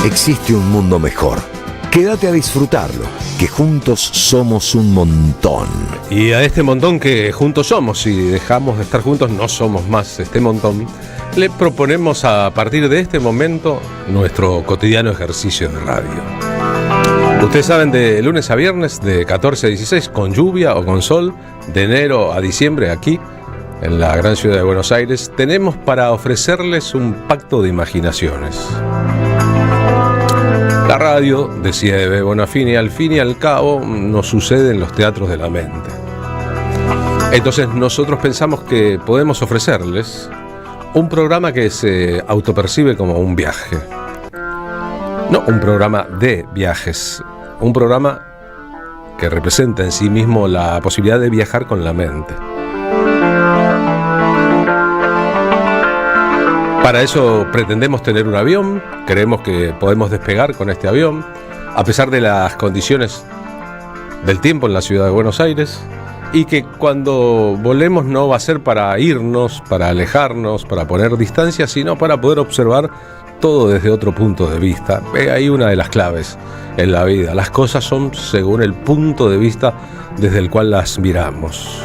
Existe un mundo mejor. Quédate a disfrutarlo, que juntos somos un montón. Y a este montón que juntos somos, si dejamos de estar juntos no somos más este montón, le proponemos a partir de este momento nuestro cotidiano ejercicio de radio. Ustedes saben, de lunes a viernes de 14 a 16, con lluvia o con sol, de enero a diciembre aquí, en la gran ciudad de Buenos Aires, tenemos para ofrecerles un pacto de imaginaciones. La radio, decía Ebe Bonafini, al fin y al cabo nos sucede en los teatros de la mente. Entonces nosotros pensamos que podemos ofrecerles un programa que se autopercibe como un viaje. No un programa de viajes, un programa que representa en sí mismo la posibilidad de viajar con la mente. Para eso pretendemos tener un avión, creemos que podemos despegar con este avión, a pesar de las condiciones del tiempo en la ciudad de Buenos Aires, y que cuando volemos no va a ser para irnos, para alejarnos, para poner distancia, sino para poder observar todo desde otro punto de vista. Ahí una de las claves en la vida, las cosas son según el punto de vista desde el cual las miramos.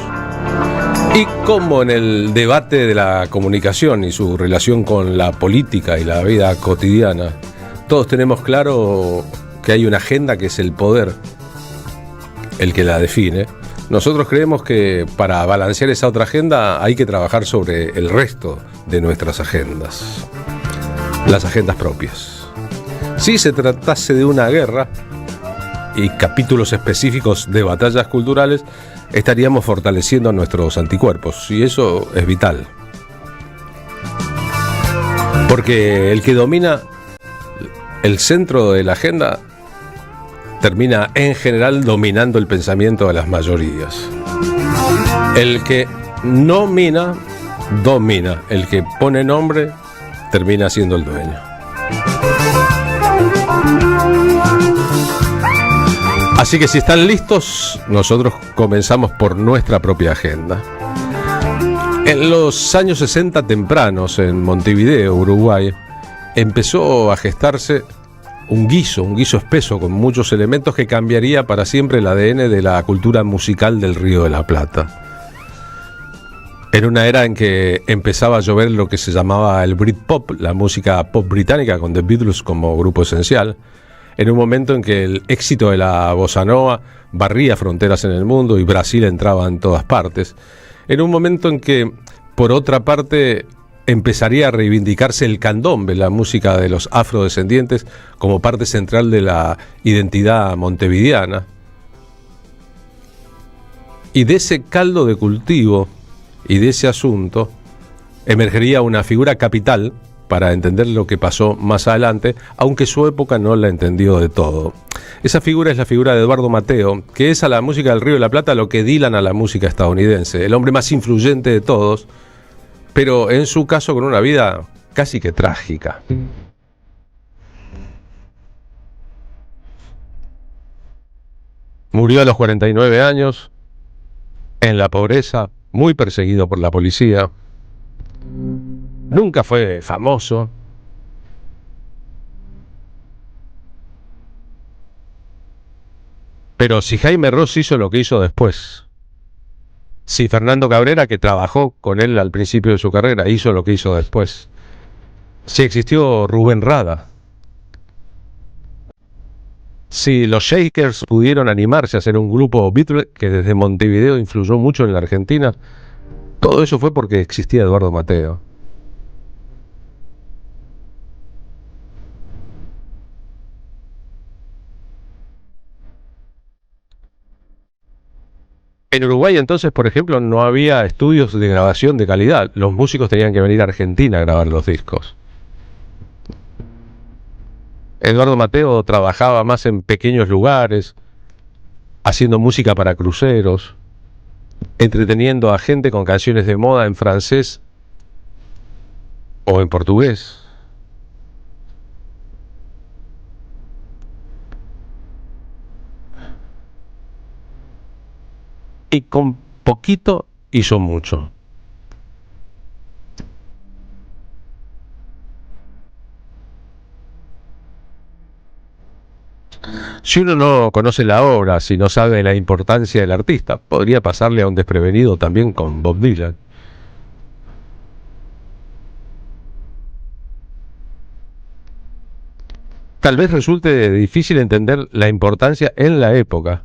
Y como en el debate de la comunicación y su relación con la política y la vida cotidiana, todos tenemos claro que hay una agenda que es el poder el que la define, nosotros creemos que para balancear esa otra agenda hay que trabajar sobre el resto de nuestras agendas, las agendas propias. Si se tratase de una guerra y capítulos específicos de batallas culturales, estaríamos fortaleciendo nuestros anticuerpos, y eso es vital. Porque el que domina el centro de la agenda termina en general dominando el pensamiento de las mayorías. El que nomina, domina. El que pone nombre, termina siendo el dueño. Así que si están listos, nosotros comenzamos por nuestra propia agenda. En los años 60 tempranos, en Montevideo, Uruguay, empezó a gestarse un guiso espeso con muchos elementos que cambiaría para siempre el ADN de la cultura musical del Río de la Plata. En una era en que empezaba a llover lo que se llamaba el Britpop, la música pop británica con The Beatles como grupo esencial. En un momento en que el éxito de la bossa nova barría fronteras en el mundo y Brasil entraba en todas partes. En un momento en que, por otra parte, empezaría a reivindicarse el candombe, la música de los afrodescendientes, como parte central de la identidad montevideana. Y de ese caldo de cultivo y de ese asunto emergería una figura capital para entender lo que pasó más adelante, aunque su época no la entendió de todo. Esa figura es la figura de Eduardo Mateo, que es a la música del Río de la Plata lo que Dylan a la música estadounidense, el hombre más influyente de todos, pero en su caso con una vida casi que trágica. Murió a los 49 años, en la pobreza, muy perseguido por la policía. Nunca fue famoso. Pero si Jaime Ross hizo lo que hizo después, si Fernando Cabrera, que trabajó con él al principio de su carrera, hizo lo que hizo después, si existió Rubén Rada, si los Shakers pudieron animarse a hacer un grupo Beatles que desde Montevideo influyó mucho en la Argentina, todo eso fue porque existía Eduardo Mateo. En Uruguay entonces, por ejemplo, no había estudios de grabación de calidad. Los músicos tenían que venir a Argentina a grabar los discos. Eduardo Mateo trabajaba más en pequeños lugares, haciendo música para cruceros, entreteniendo a gente con canciones de moda en francés o en portugués. Y con poquito hizo mucho. Si uno no conoce la obra, si no sabe la importancia del artista, podría pasarle a un desprevenido también con Bob Dylan. Tal vez resulte difícil entender la importancia en la época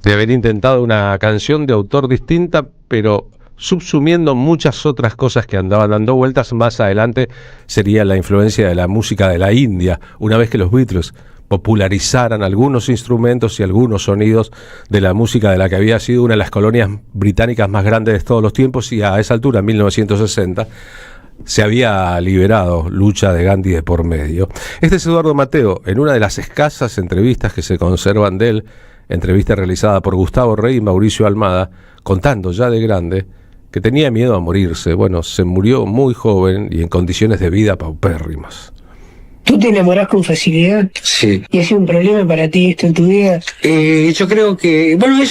de haber intentado una canción de autor distinta, pero subsumiendo muchas otras cosas que andaban dando vueltas. Más adelante sería la influencia de la música de la India, una vez que los Beatles popularizaran algunos instrumentos y algunos sonidos de la música de la que había sido una de las colonias británicas más grandes de todos los tiempos, y a esa altura, en 1960, se había liberado Lucha de Gandhi de por medio. Este es Eduardo Mateo, en una de las escasas entrevistas que se conservan de él, entrevista realizada por Gustavo Rey y Mauricio Almada, contando ya de grande que tenía miedo a morirse. Bueno, se murió muy joven y en condiciones de vida paupérrimas. ¿Tú te enamorás con facilidad? Sí. ¿Y ha sido un problema para ti esto en tu vida? Yo creo que, bueno,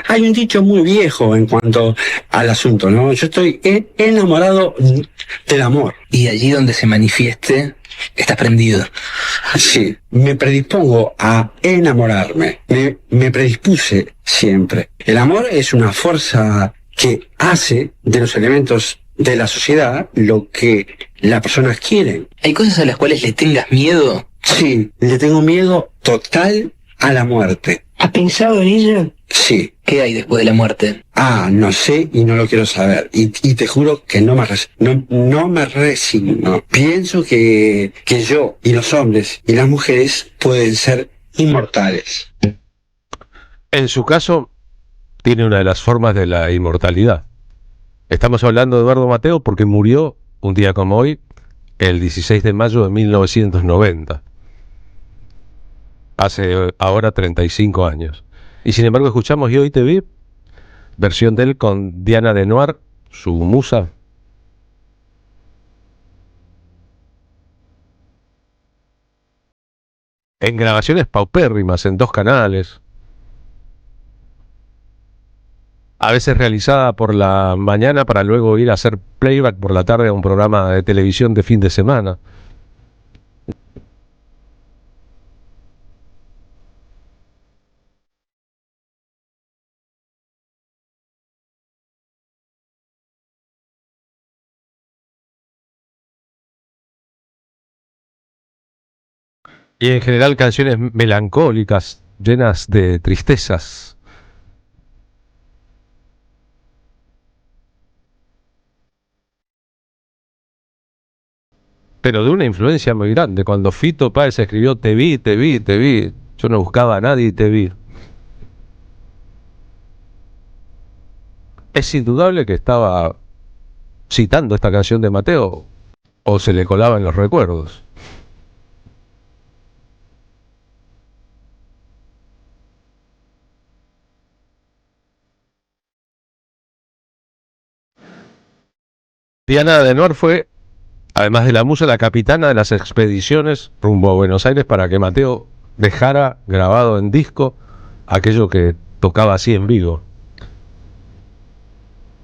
hay un dicho muy viejo en cuanto al asunto, ¿no? Yo estoy enamorado del amor. Y allí donde se manifieste, estás prendido. Sí, me predispongo a enamorarme. Me predispuse siempre. El amor es una fuerza que hace de los elementos de la sociedad lo que las personas quieren. ¿Hay cosas a las cuales le tengas miedo? Sí, le tengo miedo total a la muerte. ¿Has pensado en ella? Sí. ¿Qué hay después de la muerte? No sé y no lo quiero saber. Y te juro que no me resigno. Pienso que yo y los hombres y las mujeres pueden ser inmortales. En su caso, tiene una de las formas de la inmortalidad. Estamos hablando de Eduardo Mateo porque murió un día como hoy, el 16 de mayo de 1990. Hace ahora 35 años. Y sin embargo escuchamos Y Hoy Te Vi, versión de él con Diana Lenoir, su musa. En grabaciones paupérrimas, en 2 canales. A veces realizada por la mañana para luego ir a hacer playback por la tarde a un programa de televisión de fin de semana. Y en general canciones melancólicas, llenas de tristezas. Pero de una influencia muy grande. Cuando Fito Páez escribió Te vi, te vi, te vi, yo no buscaba a nadie y te vi. Es indudable que estaba citando esta canción de Mateo, o se le colaba en los recuerdos. Diana Lenoir fue, además de la musa, la capitana de las expediciones rumbo a Buenos Aires para que Mateo dejara grabado en disco aquello que tocaba así en vivo.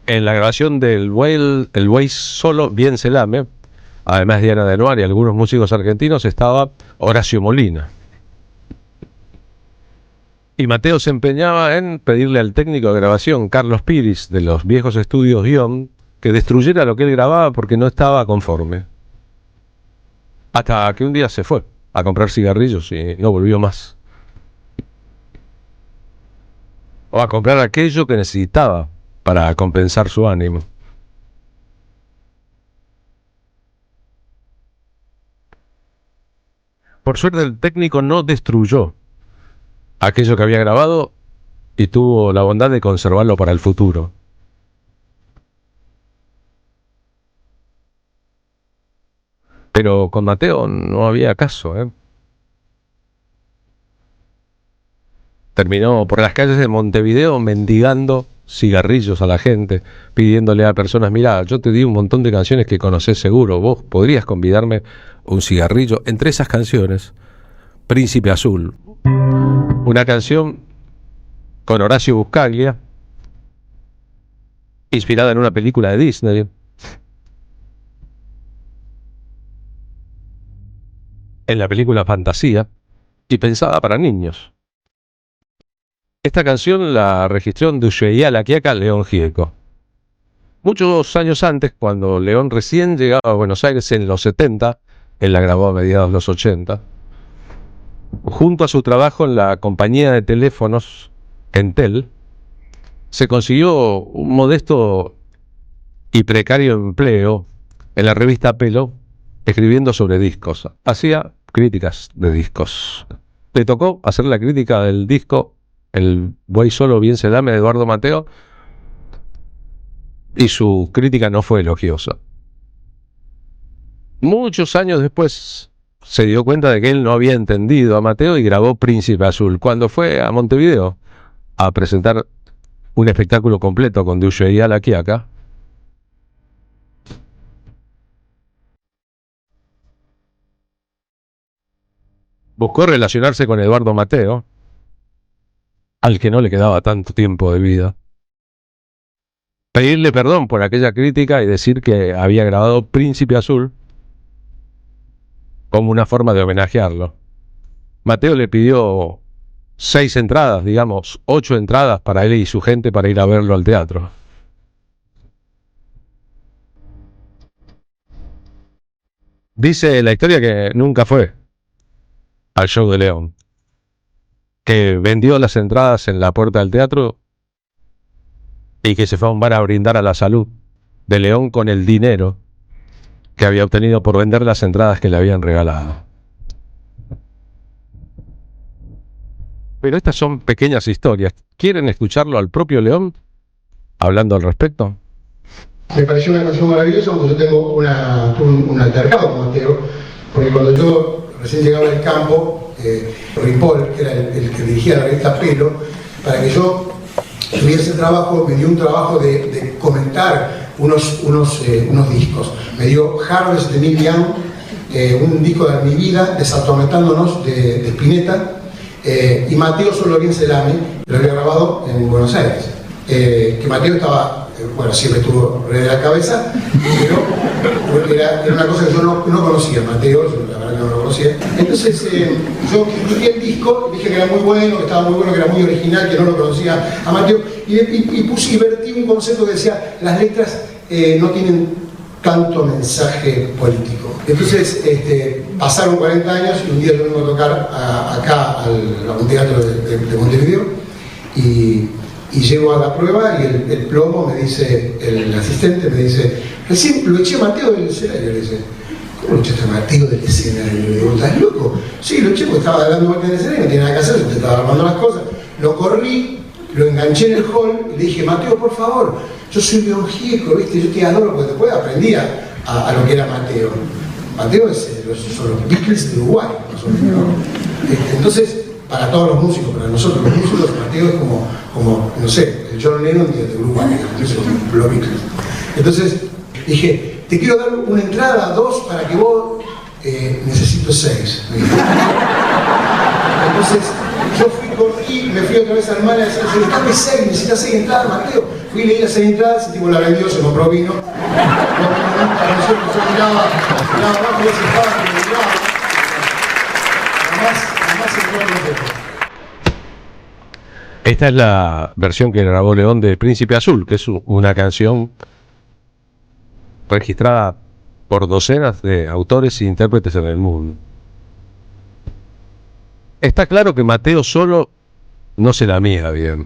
En la grabación del el Buey solo, bien se lame, además de Diana Lenoir y algunos músicos argentinos, estaba Horacio Molina. Y Mateo se empeñaba en pedirle al técnico de grabación, Carlos Piris, de los viejos estudios Guión, que destruyera lo que él grababa porque no estaba conforme. Hasta que un día se fue a comprar cigarrillos y no volvió más. O a comprar aquello que necesitaba para compensar su ánimo. Por suerte el técnico no destruyó aquello que había grabado y tuvo la bondad de conservarlo para el futuro. Pero con Mateo no había caso, ¿eh? Terminó por las calles de Montevideo mendigando cigarrillos a la gente, pidiéndole a personas: mira, yo te di un montón de canciones que conocés seguro, vos podrías convidarme un cigarrillo. Entre esas canciones, Príncipe Azul, una canción con Horacio Buscaglia, inspirada en una película de Disney. en la película Fantasía y pensada para niños. Esta canción la registró en Ushuaia, La Quiaca, León Gieco. Muchos años antes, cuando León recién llegaba a Buenos Aires en los 70, él la grabó a mediados de los 80, junto a su trabajo en la compañía de teléfonos Entel, se consiguió un modesto y precario empleo en la revista Pelo, escribiendo sobre discos. Hacía críticas de discos. Le tocó hacer la crítica del disco El Buey Solo Bien Se Lame de Eduardo Mateo, y su crítica no fue elogiosa. Muchos años después se dio cuenta de que él no había entendido a Mateo y grabó Príncipe Azul cuando fue a Montevideo a presentar un espectáculo completo con De Ushuaia a La Quiaca. Buscó relacionarse con Eduardo Mateo, al que no le quedaba tanto tiempo de vida, pedirle perdón por aquella crítica y decir que había grabado Príncipe Azul como una forma de homenajearlo. Mateo le pidió 6 entradas, digamos, 8 entradas para él y su gente para ir a verlo al teatro. Dice la historia que nunca fue al show de León, que vendió las entradas en la puerta del teatro y que se fue a un bar a brindar a la salud de León con el dinero que había obtenido por vender las entradas que le habían regalado. Pero estas son pequeñas historias. ¿Quieren escucharlo al propio León hablando al respecto? Me pareció una canción maravillosa porque yo tengo un altercado con Mateo, porque cuando yo recién llegaba al campo, Ripoll, que era el que dirigía la revista Pelo, para que yo tuviese trabajo, me dio un trabajo de comentar unos discos. Me dio Harvest de Neil Young, un disco de Mi Vida, Desatormentándonos de Spinetta, y Mateo Solo Bien Se Lame, lo había grabado en Buenos Aires. Que Mateo estaba, bueno, siempre estuvo re de la cabeza, pero era una cosa que yo no conocía, Mateo, yo la verdad que no lo conocía. Entonces yo escuché el disco, dije que era muy bueno, que estaba muy bueno, que era muy original, que no lo conocía a Mateo, y vertí un concepto que decía, las letras no tienen tanto mensaje político. Entonces pasaron 40 años y un día yo vengo a tocar acá a un teatro de Montevideo y llego a la prueba y el plomo me dice, el asistente me dice, recién lo eché a Mateo del escenario. Le dice, ¿cómo lo echaste a Mateo del escenario? Le digo, ¿estás loco? Sí, lo eché porque estaba dando vueltas en el escenario, no tenía nada que hacer, te estaba armando las cosas. Lo corrí, lo enganché en el hall y le dije, Mateo, por favor, yo soy León Gieco, ¿viste? Yo te adoro porque después aprendí a lo que era Mateo. Mateo son los Beatles de Uruguay, ¿no? Entonces, para todos los músicos, para nosotros los músicos, Mateo es como no sé, el John Lennon de Uruguay, los Beatles. Entonces dije, te quiero dar una entrada, 2, para que vos, necesito 6. Entonces yo corrí, me fui otra vez al mar y decía, dame 6, necesitas 6 entradas, Mateo. Fui y leí las 6 entradas, el tipo la vendió, se compró vino. Yo miraba abajo y estaba que me miraba. Jamás se puede meter. Esta es la versión que grabó León de Príncipe Azul, que es una canción registrada por docenas de autores e intérpretes en el mundo. Está claro que Mateo solo no se la mía bien.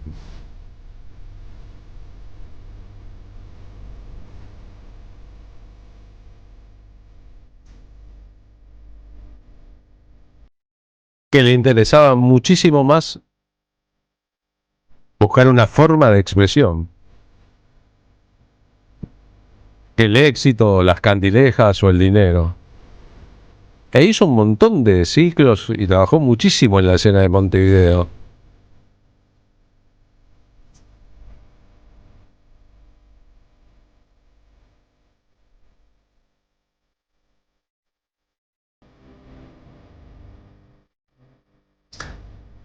Que le interesaba muchísimo más buscar una forma de expresión. Que el éxito, las candilejas o el dinero. E hizo un montón de ciclos y trabajó muchísimo en la escena de Montevideo.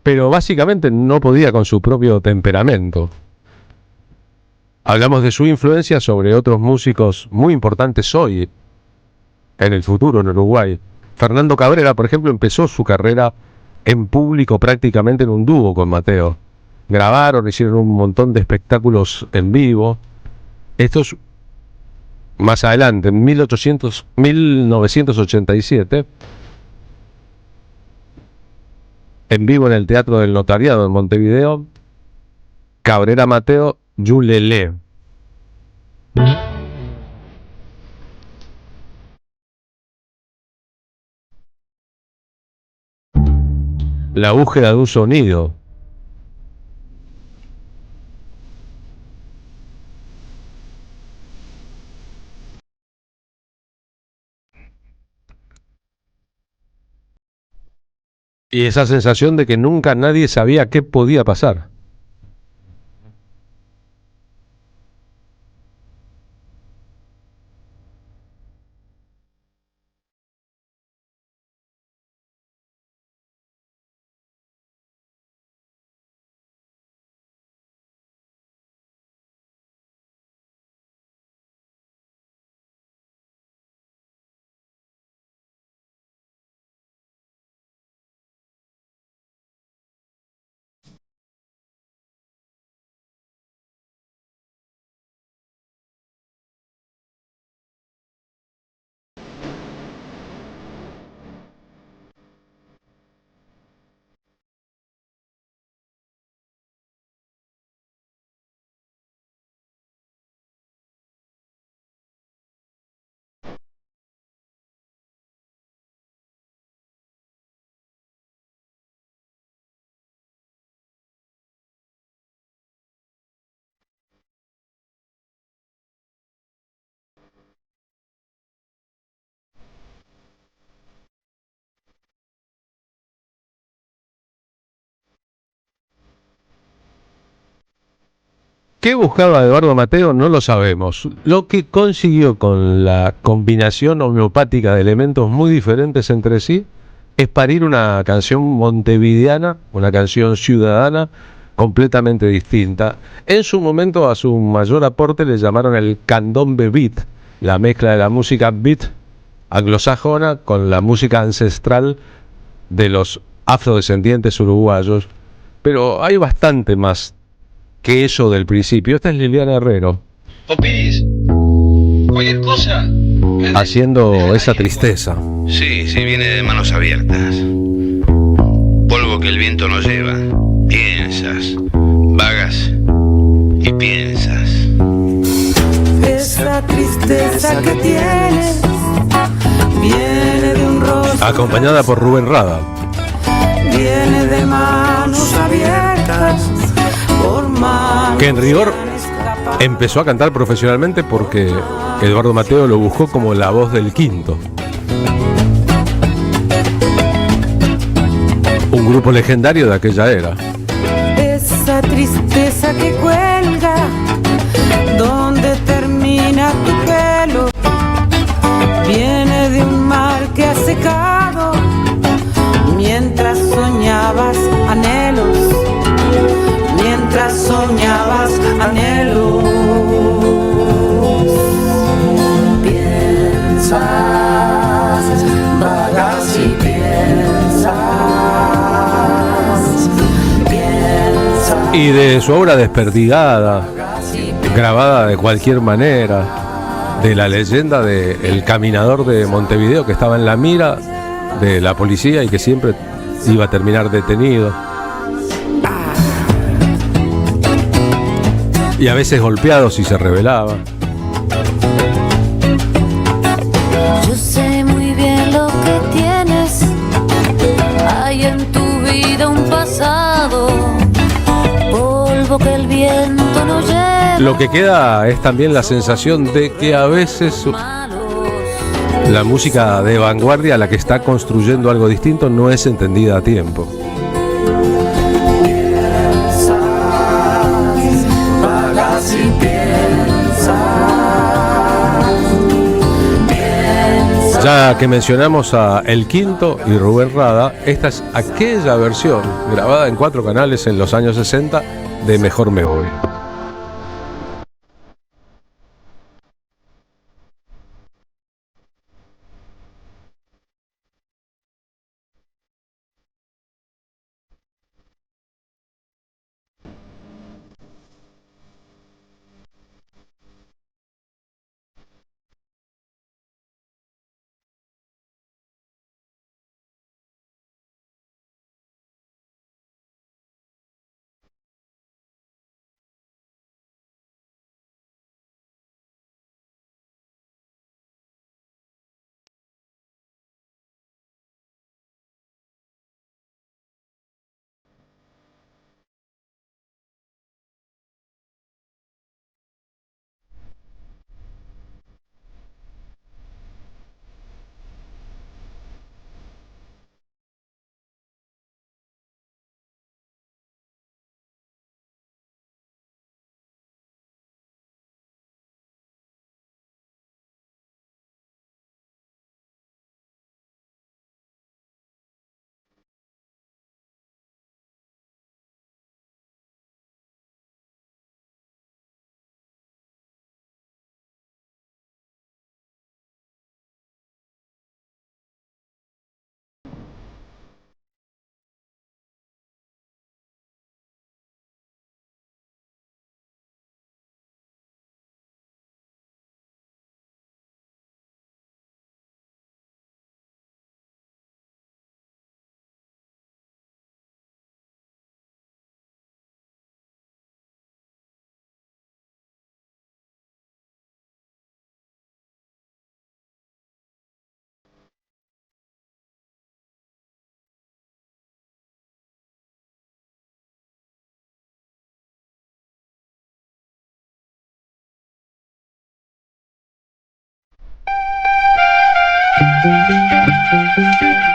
Pero básicamente no podía con su propio temperamento. Hablamos de su influencia sobre otros músicos muy importantes hoy, en el futuro en Uruguay, Fernando Cabrera, por ejemplo, empezó su carrera en público prácticamente en un dúo con Mateo. Grabaron, hicieron un montón de espectáculos en vivo. Esto es más adelante, en 1987, en vivo en el Teatro del Notariado en Montevideo, Cabrera Mateo, Yulelé. La búsqueda de un sonido. Y esa sensación de que nunca nadie sabía qué podía pasar. ¿Qué buscaba Eduardo Mateo? No lo sabemos. Lo que consiguió con la combinación homeopática de elementos muy diferentes entre sí es parir una canción montevideana, una canción ciudadana completamente distinta. En su momento a su mayor aporte le llamaron el candombe beat, la mezcla de la música beat anglosajona con la música ancestral de los afrodescendientes uruguayos. Pero hay bastante más que eso del principio. Esta es Liliana Herrero. Popis, cualquier cosa. Haciendo esa tristeza. Sí, viene de manos abiertas. Polvo que el viento no lleva. Piensas, vagas y piensas. Esa tristeza que tienes viene de un rostro. Acompañada por Rubén Rada. Viene de manos abiertas. Que en rigor empezó a cantar profesionalmente porque Eduardo Mateo lo buscó como la voz del Quinto. Un grupo legendario de aquella era. Esa tristeza que cuelga, donde termina tu pelo, viene de un mar que ha secado, mientras soñabas anhelos. Mientras soñabas anhelos, piensas, vagas y piensas. Y de su obra desperdigada, grabada de cualquier manera, de la leyenda de El Caminador de Montevideo, que estaba en la mira de la policía y que siempre iba a terminar detenido. Y a veces golpeado si se rebelaba. Yo sé muy bien lo que tienes. Hay en tu vida un pasado, polvo que el viento no lleva. Lo que queda es también la sensación de que a veces la música de vanguardia, la que está construyendo algo distinto, no es entendida a tiempo. Ya que mencionamos a El Quinto y Rubén Rada, esta es aquella versión grabada en 4 canales en los años 60 de Mejor Me Voy.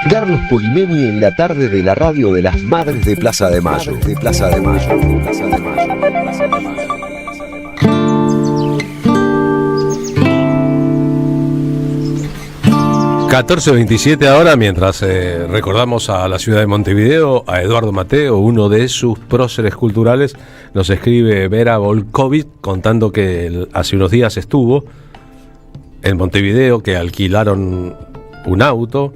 Carlos Polimeni en la tarde de la radio de las Madres de Plaza de Mayo. 14:27 ahora, mientras recordamos a la ciudad de Montevideo, a Eduardo Mateo, uno de sus próceres culturales. Nos escribe Vera Volkovic contando que hace unos días estuvo en Montevideo, que alquilaron un auto,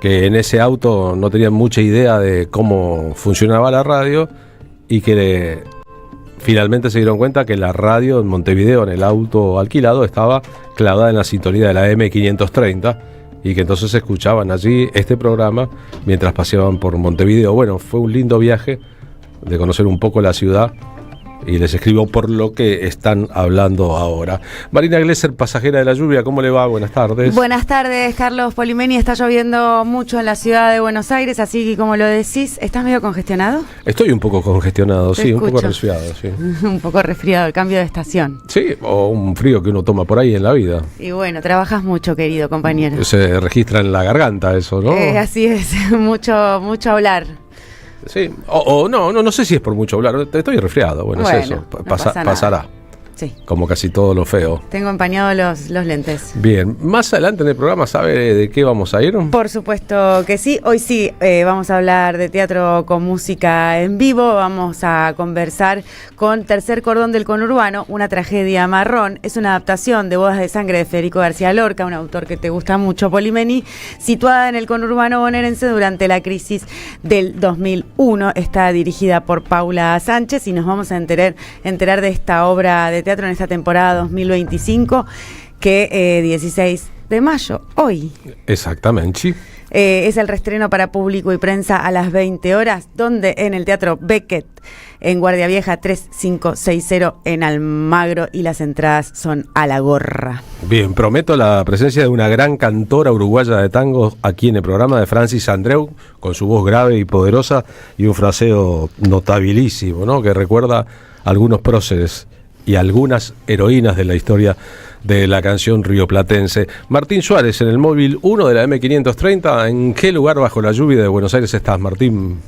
que en ese auto no tenían mucha idea de cómo funcionaba la radio y que finalmente se dieron cuenta que la radio en Montevideo, en el auto alquilado, estaba clavada en la sintonía de la M530 y que entonces escuchaban allí este programa mientras paseaban por Montevideo. Bueno, fue un lindo viaje de conocer un poco la ciudad y les escribo por lo que están hablando ahora. Marina Glesser, pasajera de la lluvia, ¿cómo le va? Buenas tardes. Buenas tardes, Carlos Polimeni. Está lloviendo mucho en la ciudad de Buenos Aires, así que como lo decís, ¿estás medio congestionado? Estoy un poco congestionado, sí, escucho. Un poco resfriado, sí. Un poco resfriado, el cambio de estación. Sí, o un frío que uno toma por ahí en la vida. Y bueno, trabajas mucho, querido compañero. Se registra en la garganta eso, ¿no? Así es, mucho hablar. Sí, no sé si es por mucho hablar, estoy resfriado, bueno es eso, pasará. Sí. Como casi todo lo feo. Tengo empañados los lentes. Bien, más adelante en el programa, ¿sabe de qué vamos a ir? Por supuesto que sí. Hoy sí vamos a hablar de teatro con música en vivo. Vamos a conversar con Tercer Cordón del Conurbano, una tragedia marrón. Es una adaptación de Bodas de Sangre de Federico García Lorca, un autor que te gusta mucho, Polimeni, situada en el conurbano bonaerense durante la crisis del 2001. Está dirigida por Paula Sánchez y nos vamos a enterar de esta obra de teatro en esta temporada 2025, que 16 de mayo, hoy. Exactamente, sí. Es el reestreno para público y prensa a las 20 horas, donde en el Teatro Beckett, en Guardia Vieja 3560 en Almagro, y las entradas son a la gorra. Bien, prometo la presencia de una gran cantora uruguaya de tango aquí en el programa, de Francis Andreu, con su voz grave y poderosa y un fraseo notabilísimo, ¿no? Que recuerda a algunos próceres y algunas heroínas de la historia de la canción rioplatense. Martín Suárez, en el móvil 1 de la M530. ¿En qué lugar bajo la lluvia de Buenos Aires estás, Martín?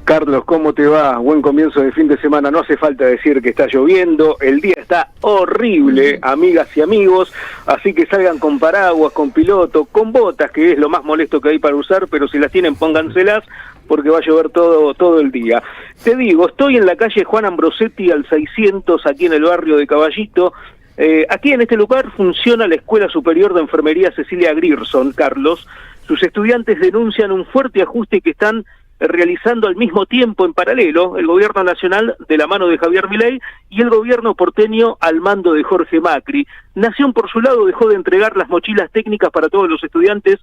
Carlos, ¿cómo te va? Buen comienzo de fin de semana. No hace falta decir que está lloviendo, el día está horrible, amigas y amigos, así que salgan con paraguas, con piloto, con botas, que es lo más molesto que hay para usar, pero si las tienen, pónganselas, porque va a llover todo el día. Te digo, estoy en la calle Juan Ambrosetti al 600, aquí en el barrio de Caballito. Aquí en este lugar funciona la Escuela Superior de Enfermería Cecilia Grierson, Carlos. Sus estudiantes denuncian un fuerte ajuste que están realizando al mismo tiempo, en paralelo, el gobierno nacional de la mano de Javier Milei y el gobierno porteño al mando de Jorge Macri. Nación, por su lado, dejó de entregar las mochilas técnicas para todos los estudiantes,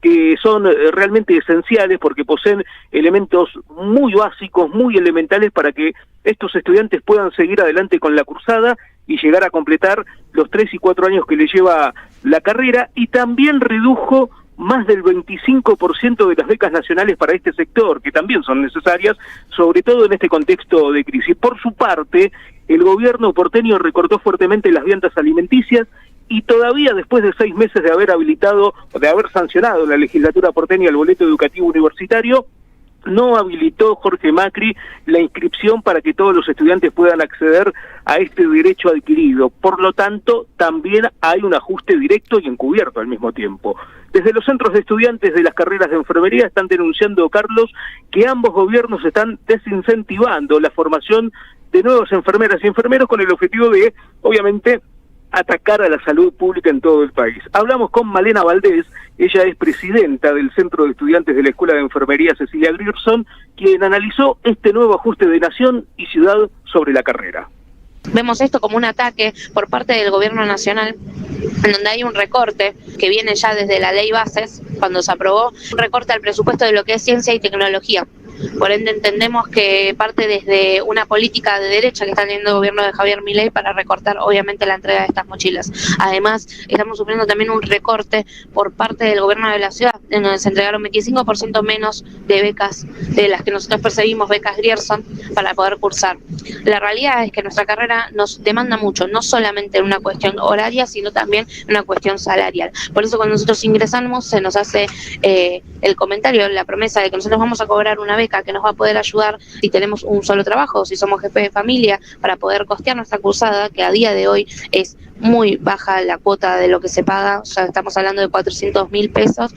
que son realmente esenciales porque poseen elementos muy básicos, muy elementales para que estos estudiantes puedan seguir adelante con la cursada y llegar a completar los 3 y 4 años que les lleva la carrera, y también redujo más del 25% de las becas nacionales para este sector, que también son necesarias, sobre todo en este contexto de crisis. Por su parte, el gobierno porteño recortó fuertemente las viandas alimenticias, y todavía después de 6 meses de haber sancionado la legislatura porteña el boleto educativo universitario, no habilitó Jorge Macri la inscripción para que todos los estudiantes puedan acceder a este derecho adquirido. Por lo tanto, también hay un ajuste directo y encubierto al mismo tiempo. Desde los centros de estudiantes de las carreras de enfermería están denunciando, Carlos, que ambos gobiernos están desincentivando la formación de nuevas enfermeras y enfermeros con el objetivo de, obviamente, atacar a la salud pública en todo el país. Hablamos con Malena Valdés, ella es presidenta del Centro de Estudiantes de la Escuela de Enfermería Cecilia Grierson, quien analizó este nuevo ajuste de nación y ciudad sobre la carrera. Vemos esto como un ataque por parte del gobierno nacional, en donde hay un recorte que viene ya desde la ley Bases, cuando se aprobó, un recorte al presupuesto de lo que es ciencia y tecnología. Por ende entendemos que parte desde una política de derecha que está teniendo el gobierno de Javier Milei para recortar obviamente la entrega de estas mochilas. Además, estamos sufriendo también un recorte por parte del gobierno de la ciudad, en donde se entregaron 25% menos de becas de las que nosotros percibimos, becas Grierson, para poder cursar. La realidad es que nuestra carrera nos demanda mucho, no solamente en una cuestión horaria, sino también en una cuestión salarial. Por eso cuando nosotros ingresamos se nos hace el comentario, la promesa de que nosotros vamos a cobrar una beca que nos va a poder ayudar si tenemos un solo trabajo, si somos jefes de familia, para poder costear nuestra cursada, que a día de hoy es muy baja la cuota de lo que se paga, ya estamos hablando de 400.000 pesos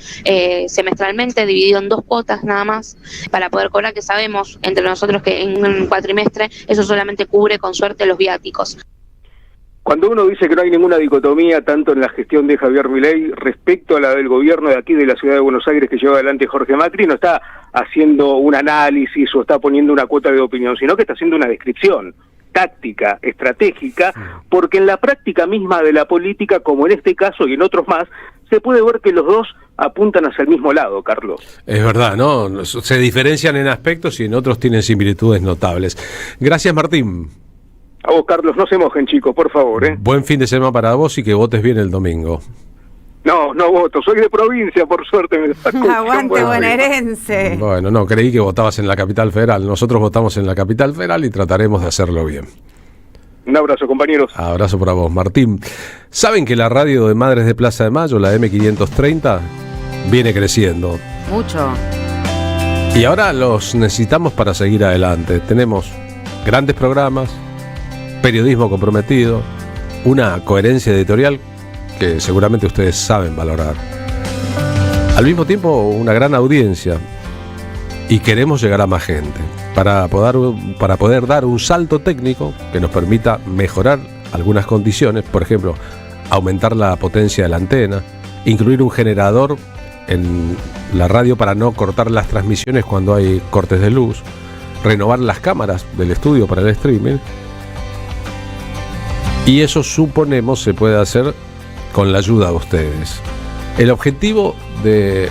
semestralmente, dividido en 2 cuotas nada más, para poder cobrar, que sabemos entre nosotros que en un cuatrimestre eso solamente cubre con suerte los viáticos. Cuando uno dice que no hay ninguna dicotomía tanto en la gestión de Javier Milei respecto a la del gobierno de aquí de la ciudad de Buenos Aires que lleva adelante Jorge Macri, no está haciendo un análisis o está poniendo una cuota de opinión, sino que está haciendo una descripción táctica, estratégica, porque en la práctica misma de la política, como en este caso y en otros más, se puede ver que los dos apuntan hacia el mismo lado, Carlos. Es verdad, ¿no? Se diferencian en aspectos y en otros tienen similitudes notables. Gracias, Martín. A vos, Carlos, no se mojen, chicos, por favor, ¿eh? Buen fin de semana para vos y que votes bien el domingo. No voto, soy de provincia, por suerte. Aguante bonaerense. Bueno, no, creí que votabas en la capital federal. Nosotros votamos en la capital federal y trataremos de hacerlo bien. Un abrazo, compañeros. Abrazo para vos, Martín. ¿Saben que la radio de Madres de Plaza de Mayo, la M530, viene creciendo? Mucho. Y ahora los necesitamos para seguir adelante. Tenemos grandes programas, periodismo comprometido, una coherencia editorial que seguramente ustedes saben valorar. Al mismo tiempo, una gran audiencia, y queremos llegar a más gente para poder dar un salto técnico que nos permita mejorar algunas condiciones, por ejemplo, aumentar la potencia de la antena, incluir un generador en la radio para no cortar las transmisiones cuando hay cortes de luz, renovar las cámaras del estudio para el streaming, y eso suponemos se puede hacer con la ayuda de ustedes. El objetivo de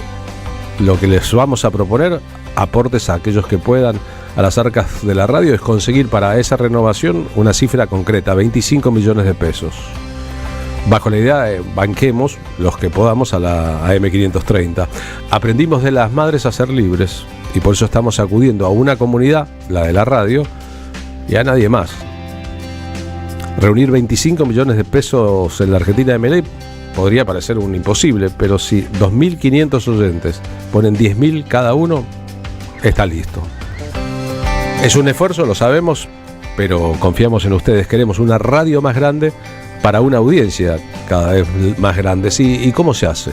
lo que les vamos a proponer, aportes a aquellos que puedan a las arcas de la radio, es conseguir para esa renovación una cifra concreta, 25 millones de pesos. Bajo la idea de banquemos los que podamos a la AM530. Aprendimos de las madres a ser libres y por eso estamos acudiendo a una comunidad, la de la radio, y a nadie más. Reunir 25 millones de pesos en la Argentina de Milei podría parecer un imposible, pero si 2.500 oyentes ponen 10.000 cada uno, está listo. Es un esfuerzo, lo sabemos, pero confiamos en ustedes. Queremos una radio más grande para una audiencia cada vez más grande. Sí, ¿y cómo se hace?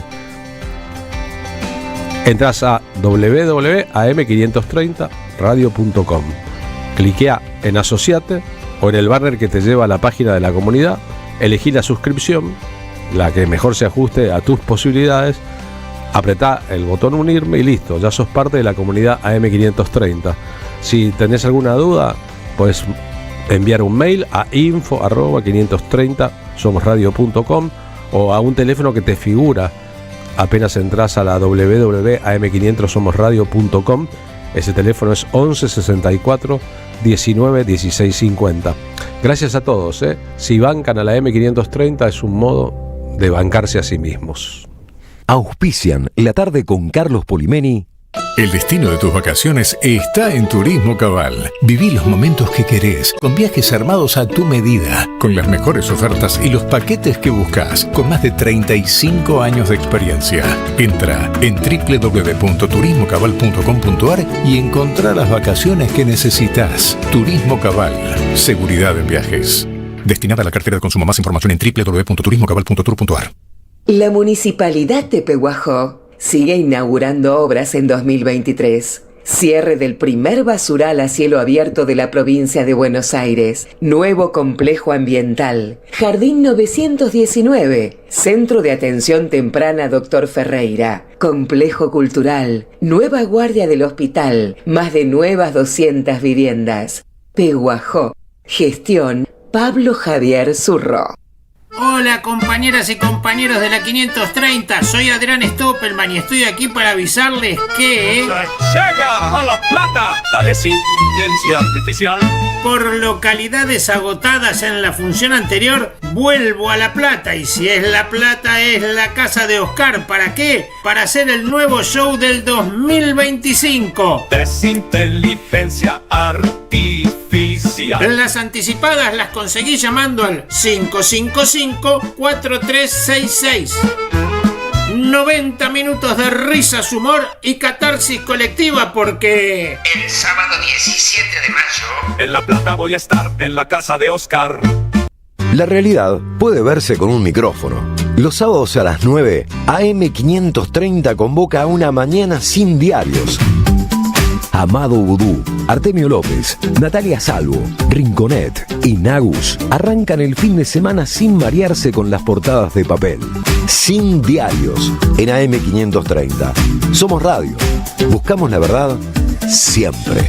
Entras a www.am530radio.com, cliquea en Asociate o en el banner que te lleva a la página de la comunidad, elegí la suscripción, la que mejor se ajuste a tus posibilidades, apretá el botón unirme y listo, ya sos parte de la comunidad AM530. Si tenés alguna duda, puedes enviar un mail a info@530somosradio.com o a un teléfono que te figura apenas entras a la www.am530somosradio.com. Ese teléfono es 11 64 19 16 50. Gracias a todos, Si bancan a la M530 es un modo de bancarse a sí mismos. Auspician La Tarde con Carlos Polimeni. El destino de tus vacaciones está en Turismo Cabal. Viví los momentos que querés, con viajes armados a tu medida, con las mejores ofertas y los paquetes que buscas, con más de 35 años de experiencia. Entra en www.turismocabal.com.ar y encontrá las vacaciones que necesitas. Turismo Cabal, seguridad en viajes. Destinada a la cartera de consumo. Más información en www.turismocabal.tour.ar. La Municipalidad de Pehuajó sigue inaugurando obras en 2023. Cierre del primer basural a cielo abierto de la provincia de Buenos Aires. Nuevo complejo ambiental. Jardín 919. Centro de Atención Temprana Dr. Ferreira. Complejo cultural. Nueva guardia del hospital. Más de nuevas 200 viviendas. Pehuajó. Gestión Pablo Javier Zurro. Hola compañeras y compañeros de la 530, soy Adrián Stoppelman y estoy aquí para avisarles que... ¡Llega a La Plata la desintencia artificial! Por localidades agotadas en la función anterior, vuelvo a La Plata y si es La Plata es la casa de Oscar. ¿Para qué? Para hacer el nuevo show del 2025. Desinteligencia artificial. Las anticipadas las conseguí llamando al 555-4366. 90 minutos de risas, humor y catarsis colectiva porque... El sábado 17 de mayo... En La Plata voy a estar en la casa de Oscar. La realidad puede verse con un micrófono. Los sábados a las 9, AM530 convoca a una mañana sin diarios. Amado Vudú, Artemio López, Natalia Salvo, Rinconet y Nagus arrancan el fin de semana sin marearse con las portadas de papel. Sin diarios, en AM530. Somos radio. Buscamos la verdad siempre.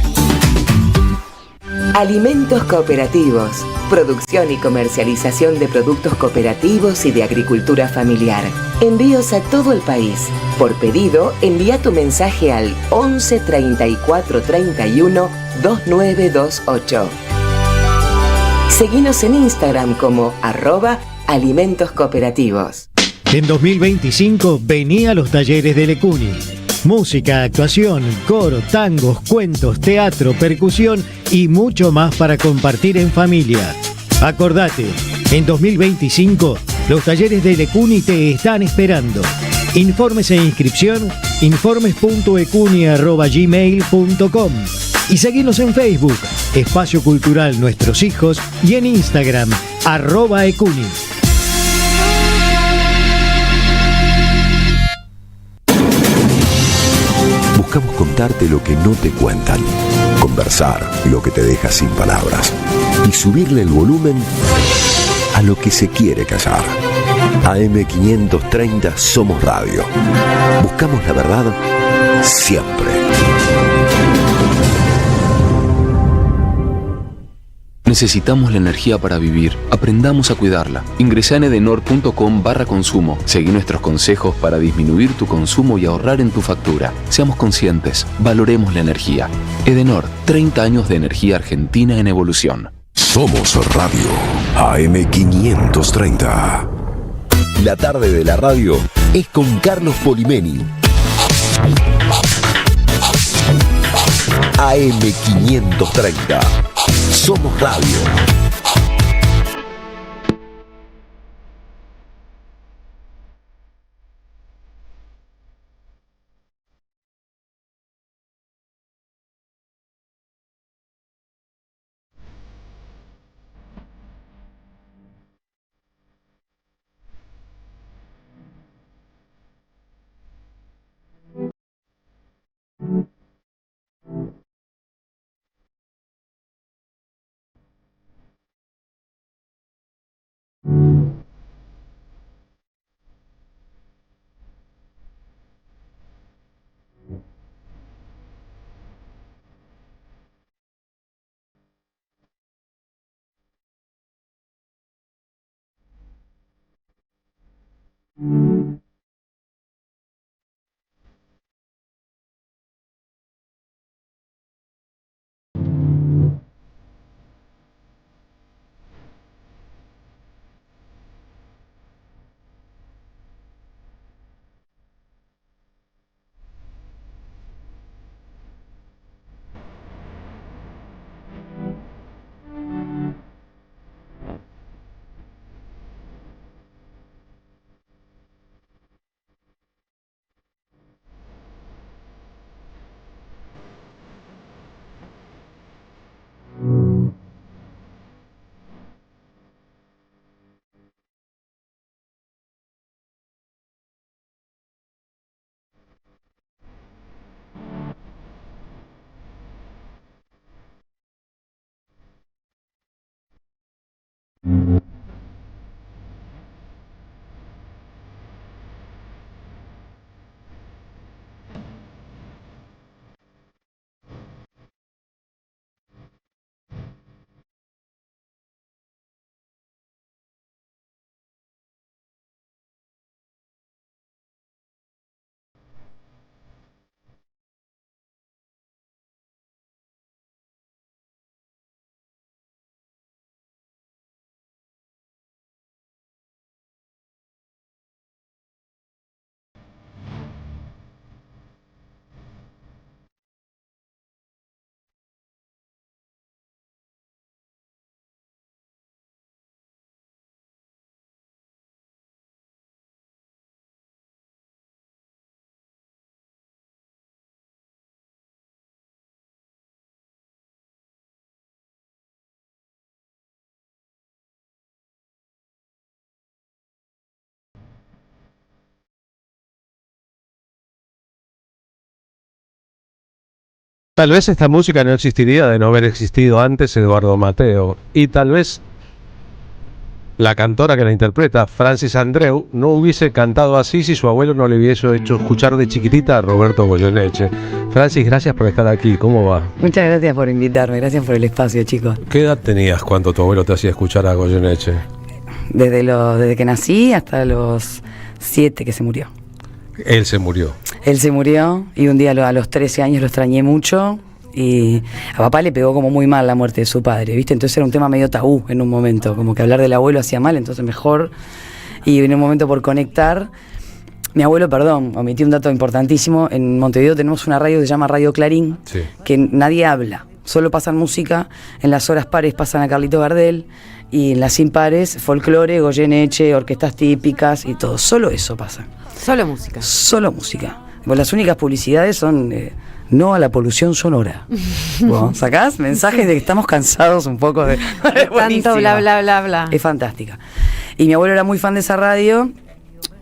Alimentos cooperativos. Producción y comercialización de productos cooperativos y de agricultura familiar. Envíos a todo el país. Por pedido, envía tu mensaje al 11 34 31 2928. Seguinos en Instagram como @alimentoscooperativos. En 2025 vení a los talleres de Lecuni. Música, actuación, coro, tangos, cuentos, teatro, percusión y mucho más para compartir en familia. Acordate, en 2025 los talleres de Lecuni te están esperando. Informes e inscripción, informes.ecuni@gmail.com y seguinos en Facebook, Espacio Cultural Nuestros Hijos y en Instagram, @ecuni. Buscamos contarte lo que no te cuentan, conversar lo que te deja sin palabras y subirle el volumen a lo que se quiere callar. AM530 Somos Radio. Buscamos la verdad siempre. Necesitamos la energía para vivir. Aprendamos a cuidarla. Ingresá en edenor.com/consumo. Seguí nuestros consejos para disminuir tu consumo y ahorrar en tu factura. Seamos conscientes. Valoremos la energía. Edenor, 30 años de energía argentina en evolución. Somos Radio. AM530. La tarde de la radio es con Carlos Polimeni. AM530. Somos Radio. Tal vez esta música no existiría de no haber existido antes Eduardo Mateo. Y tal vez la cantora que la interpreta, Francis Andreu, no hubiese cantado así si su abuelo no le hubiese hecho escuchar de chiquitita a Roberto Goyeneche. Francis, gracias por estar aquí. ¿Cómo va? Muchas gracias por invitarme, gracias por el espacio, chicos. ¿Qué edad tenías cuando tu abuelo te hacía escuchar a Goyeneche? Desde que nací hasta los 7 que se murió. Él se murió. Él se murió y un día a los 13 años lo extrañé mucho. Y a papá le pegó como muy mal la muerte de su padre, ¿viste? Entonces era un tema medio tabú en un momento, como que hablar del abuelo hacía mal, entonces mejor. Y en un momento por conectar, mi abuelo, omití un dato importantísimo, en Montevideo tenemos una radio que se llama Radio Clarín, sí, que nadie habla, solo pasan música, en las horas pares pasan a Carlito Gardel, y en las impares, folclore, Goyeneche, orquestas típicas y todo, solo eso pasa. Solo música. Solo música. Pues las únicas publicidades son... no a la polución sonora. Bueno, ¿sacás? Mensajes de que estamos cansados un poco de... Tanto bla, bla, bla, bla. Es fantástica. Y mi abuelo era muy fan de esa radio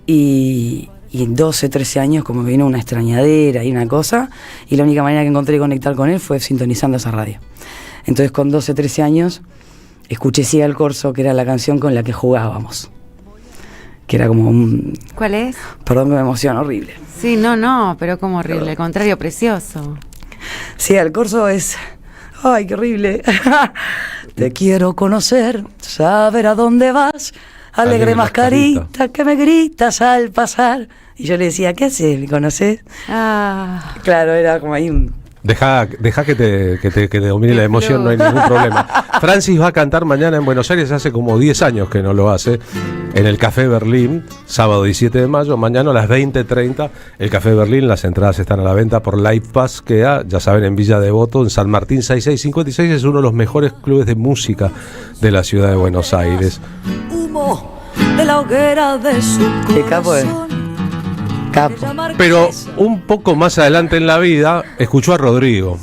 y en 12, 13 años como vino una extrañadera y una cosa, y la única manera que encontré de conectar con él fue sintonizando esa radio. Entonces con 12, 13 años escuché Siga el Corso, que era la canción con la que jugábamos. Que era como un... ¿Cuál es? Perdón que me emociona, horrible. Sí, no, pero como horrible, al contrario, precioso. Sí, el corso es... ¡Ay, qué horrible! Te quiero conocer, saber a dónde vas, alegre mascarita que me gritas al pasar. Y yo le decía, ¿qué haces? ¿Me conoces? Ah. Claro, era como ahí un... Deja que te domine la emoción, no hay ningún problema. Francis va a cantar mañana en Buenos Aires, hace como 10 años que no lo hace, en el Café Berlín, sábado 17 de mayo, mañana a las 20:30, el Café Berlín, las entradas están a la venta por Live Pass, que ya saben, en Villa Devoto, en San Martín 6656, es uno de los mejores clubes de música de la ciudad de Buenos Aires. Humo de la hoguera de su corazón. ¿Qué capo es? Capo. Pero un poco más adelante en la vida escuchó a Rodrigo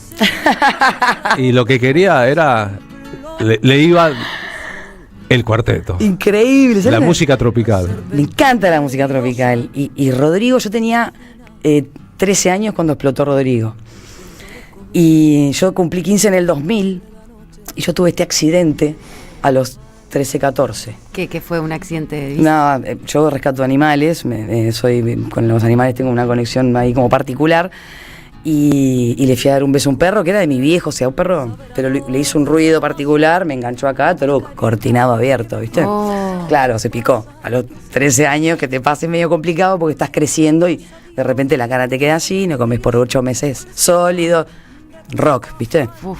y lo que quería era le iba el cuarteto. Increíble, ¿sabes? La música tropical. Me encanta la música tropical. Y Rodrigo, yo tenía 13 años cuando explotó Rodrigo. Y yo cumplí 15 en el 2000 y yo tuve este accidente a los 13, 14. ¿Qué fue un accidente? No, yo rescato animales, con los animales tengo una conexión ahí como particular. Y le fui a dar un beso a un perro que era de mi viejo, o sea, un perro, pero le hizo un ruido particular, me enganchó acá, todo cortinado abierto, ¿viste? Oh. Claro, se picó. A los 13 años que te pase medio complicado porque estás creciendo y de repente la cara te queda así, no comes por 8 meses sólido, rock, ¿viste? Uf.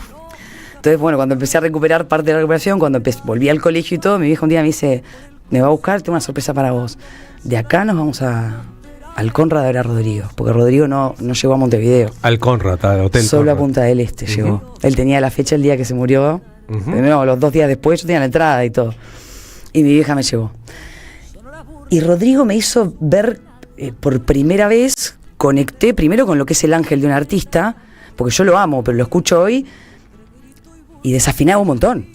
Entonces, bueno, cuando empecé a recuperar parte de la recuperación, cuando volví al colegio y todo, mi viejo un día me dice, me va a buscar, tengo una sorpresa para vos. De acá nos vamos al Conrad a ver a Rodrigo, porque Rodrigo no llegó a Montevideo. Al Conrad, al hotel Solo Conrad. a Punta del Este llegó. Él tenía la fecha el día que se murió. No, los 2 días después yo tenía la entrada y todo. Y mi vieja me llevó. Y Rodrigo me hizo ver por primera vez, conecté primero con lo que es el ángel de un artista, porque yo lo amo, pero lo escucho hoy y desafinaba un montón,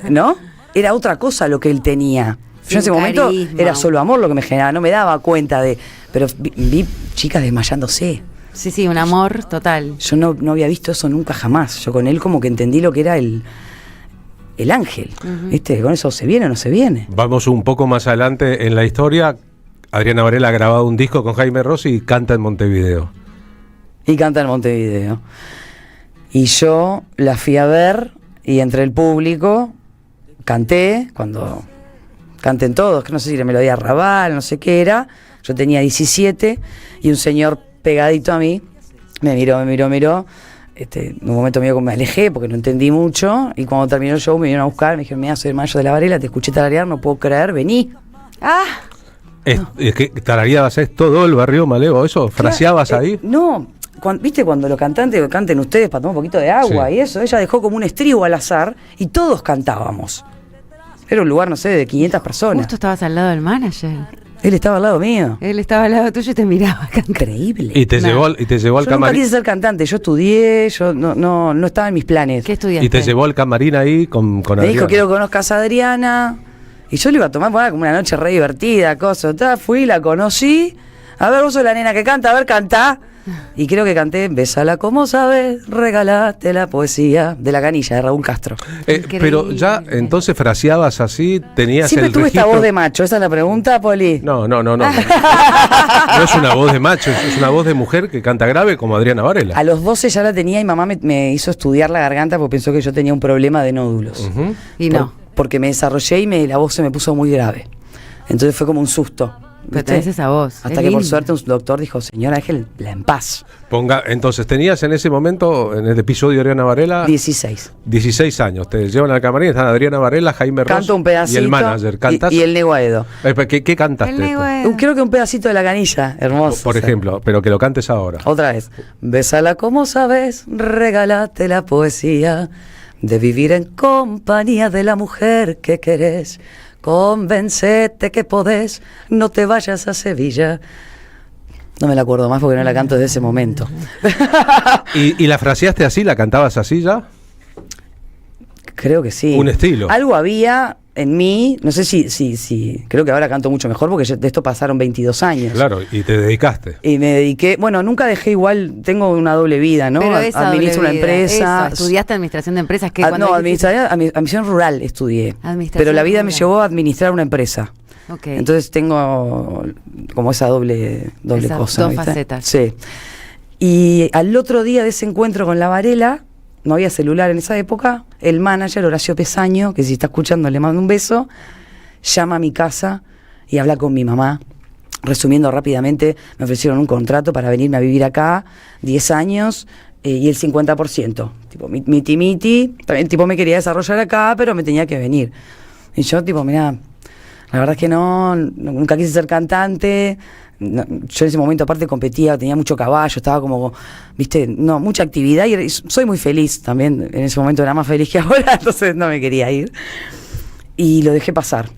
¿no? Era otra cosa lo que él tenía. Yo en ese momento era solo amor lo que me generaba, no me daba cuenta de... Pero vi chicas desmayándose. Sí, un amor total. Yo no había visto eso nunca jamás. Yo con él como que entendí lo que era el ángel. ¿Viste? Con eso se viene o no se viene. Vamos un poco más adelante en la historia. Adriana Varela ha grabado un disco con Jaime Rossi y canta en Montevideo. Y yo la fui a ver y entre el público canté, cuando canten todos, que no sé si era Melodía Raval, no sé qué era. Yo tenía 17 y un señor pegadito a mí me miró. En un momento medio que me alejé porque no entendí mucho y cuando terminó el show me vinieron a buscar, me dijeron, mira, soy el Mayo de la Varela, te escuché tararear, no puedo creer, vení. Es que tarareabas todo el barrio Malevo, ¿eso? ¿Fraseabas ahí? No, ¿viste cuando los cantantes canten ustedes para tomar un poquito de agua y eso? Ella dejó como un estribo al azar y todos cantábamos. Era un lugar, no sé, de 500 personas. Justo estabas al lado del manager. Él estaba al lado mío. Él estaba al lado tuyo y te miraba. Increíble. Y te llevó al Yo nunca camarín. quise ser cantante, yo estudié, yo no estaba en mis planes. ¿Qué estudiaste? Y te llevó al camarín ahí con Me Adriana. dijo, quiero que conozcas a Adriana. Y yo le iba a tomar como una noche re divertida, cosa. Fui, la conocí. A ver, vos sos la nena que canta, a ver, cantá. Y creo que canté Bésala como sabes, regalaste la poesía de La Canilla, de Raúl Castro. Pero ya entonces fraseabas así, tenías Siempre el tuve registro. esta voz de macho, esa es la pregunta, Poli. No. No es una voz de macho, es una voz de mujer que canta grave como Adriana Varela. A los 12 ya la tenía y mamá me hizo estudiar la garganta porque pensó que yo tenía un problema de nódulos. Y no. Porque me desarrollé y la voz se me puso muy grave. Entonces fue como un susto. Pero tenés esa voz. Hasta que por suerte un doctor dijo, señora, déjela en paz. Entonces, tenías en ese momento, en el episodio de Adriana Varela... 16 años. Te llevan al camarín, están Adriana Varela, Jaime Ross Canto un pedacito y el manager. ¿Cantas? Y el Neguaedo. ¿Qué cantaste? Creo que un pedacito de La Canilla, hermoso. Por ejemplo, pero que lo cantes ahora. Otra vez. Bésala como sabes, regálate la poesía de vivir en compañía de la mujer que querés. Convencete que podés, no te vayas a Sevilla. No me la acuerdo más porque no la canto desde ese momento. ¿Y la fraseaste así? ¿La cantabas así ya? Creo que sí. Un estilo. Algo había en mí, no sé si creo que ahora canto mucho mejor porque de esto pasaron 22 años. Claro, y te dedicaste. Y me dediqué, bueno, nunca dejé igual, tengo una doble vida, ¿no? Pero esa Administro doble una vida, empresa. eso, estudiaste administración de empresas. Que No, admisión rural estudié. Pero la vida me llevó a administrar una empresa. Okay. Entonces tengo como esa doble esas cosa. dos ¿viste? facetas. Sí. Y al otro día de ese encuentro con la Varela, no había celular en esa época, el manager Horacio Pesaño, que si está escuchando le mando un beso, llama a mi casa y habla con mi mamá. Resumiendo rápidamente, me ofrecieron un contrato para venirme a vivir acá, 10 años y el 50%. Tipo, miti, también tipo me quería desarrollar acá, pero me tenía que venir. Y yo tipo, mirá, la verdad es que nunca quise ser cantante. No, yo en ese momento aparte competía, tenía mucho caballo, estaba como, viste, mucha actividad y soy muy feliz también, en ese momento era más feliz que ahora, entonces no me quería ir. Y lo dejé pasar.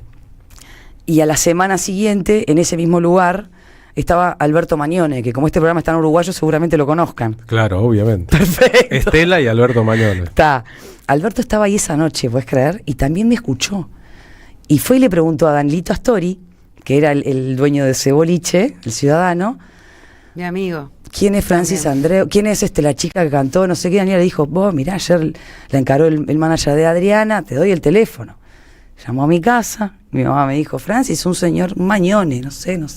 Y a la semana siguiente, en ese mismo lugar, estaba Alberto Magnone, que como este programa está en uruguayo seguramente lo conozcan. Claro, obviamente. Perfecto. Estela y Alberto Magnone. Alberto estaba ahí esa noche, ¿puedes creer? Y también me escuchó. Y fue y le preguntó a Danilito Astori, que era el dueño de ese boliche, el ciudadano. Mi amigo. ¿Quién es Francis Andreu? ¿Quién es la chica que cantó? No sé qué. Daniela le dijo, vos, mirá, ayer la encaró el manager de Adriana, te doy el teléfono. Llamó a mi casa, mi mamá me dijo, Francis, un señor Magnone, no sé. Yo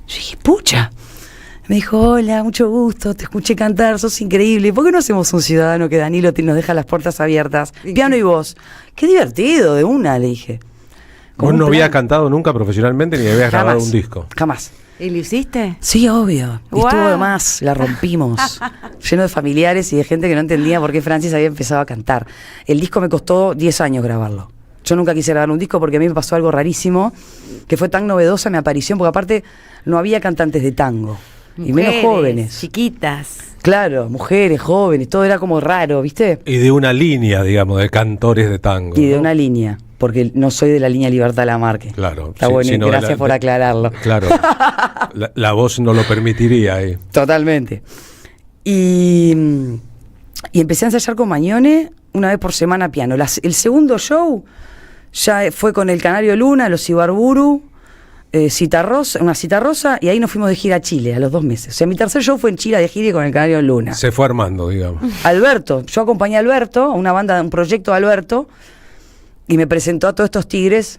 dije, pucha. Me dijo, hola, mucho gusto, te escuché cantar, sos increíble. ¿Por qué no hacemos un ciudadano que Danilo nos deja las puertas abiertas? Piano y voz. Qué divertido, de una, le dije. Vos no habías cantado nunca profesionalmente ni habías grabado un disco. Jamás. ¿Y lo hiciste? Sí, obvio. Y estuvo de más, la rompimos. Lleno de familiares y de gente que no entendía por qué Francis había empezado a cantar. El disco me costó 10 años grabarlo. Yo nunca quise grabar un disco porque a mí me pasó algo rarísimo, que fue tan novedosa mi aparición, porque aparte no había cantantes de tango. Mujeres, y menos jóvenes. Chiquitas. Claro, mujeres, jóvenes, todo era como raro, ¿viste? Y de una línea, digamos, de cantores de tango. Y de una línea, porque no soy de la línea Libertad Lamarque. Claro. Está bueno, gracias por aclararlo. Claro, la voz no lo permitiría ahí. Totalmente. Y empecé a ensayar con Magnone una vez por semana piano. El segundo show ya fue con el Canario Luna, los Ibarburu, una cita rosa, y ahí nos fuimos de gira a Chile a los 2 meses. O sea, mi tercer show fue en Chile de gira con el Canario Luna. Se fue armando, digamos. Alberto, yo acompañé a Alberto, a una banda, un proyecto de Alberto, y me presentó a todos estos tigres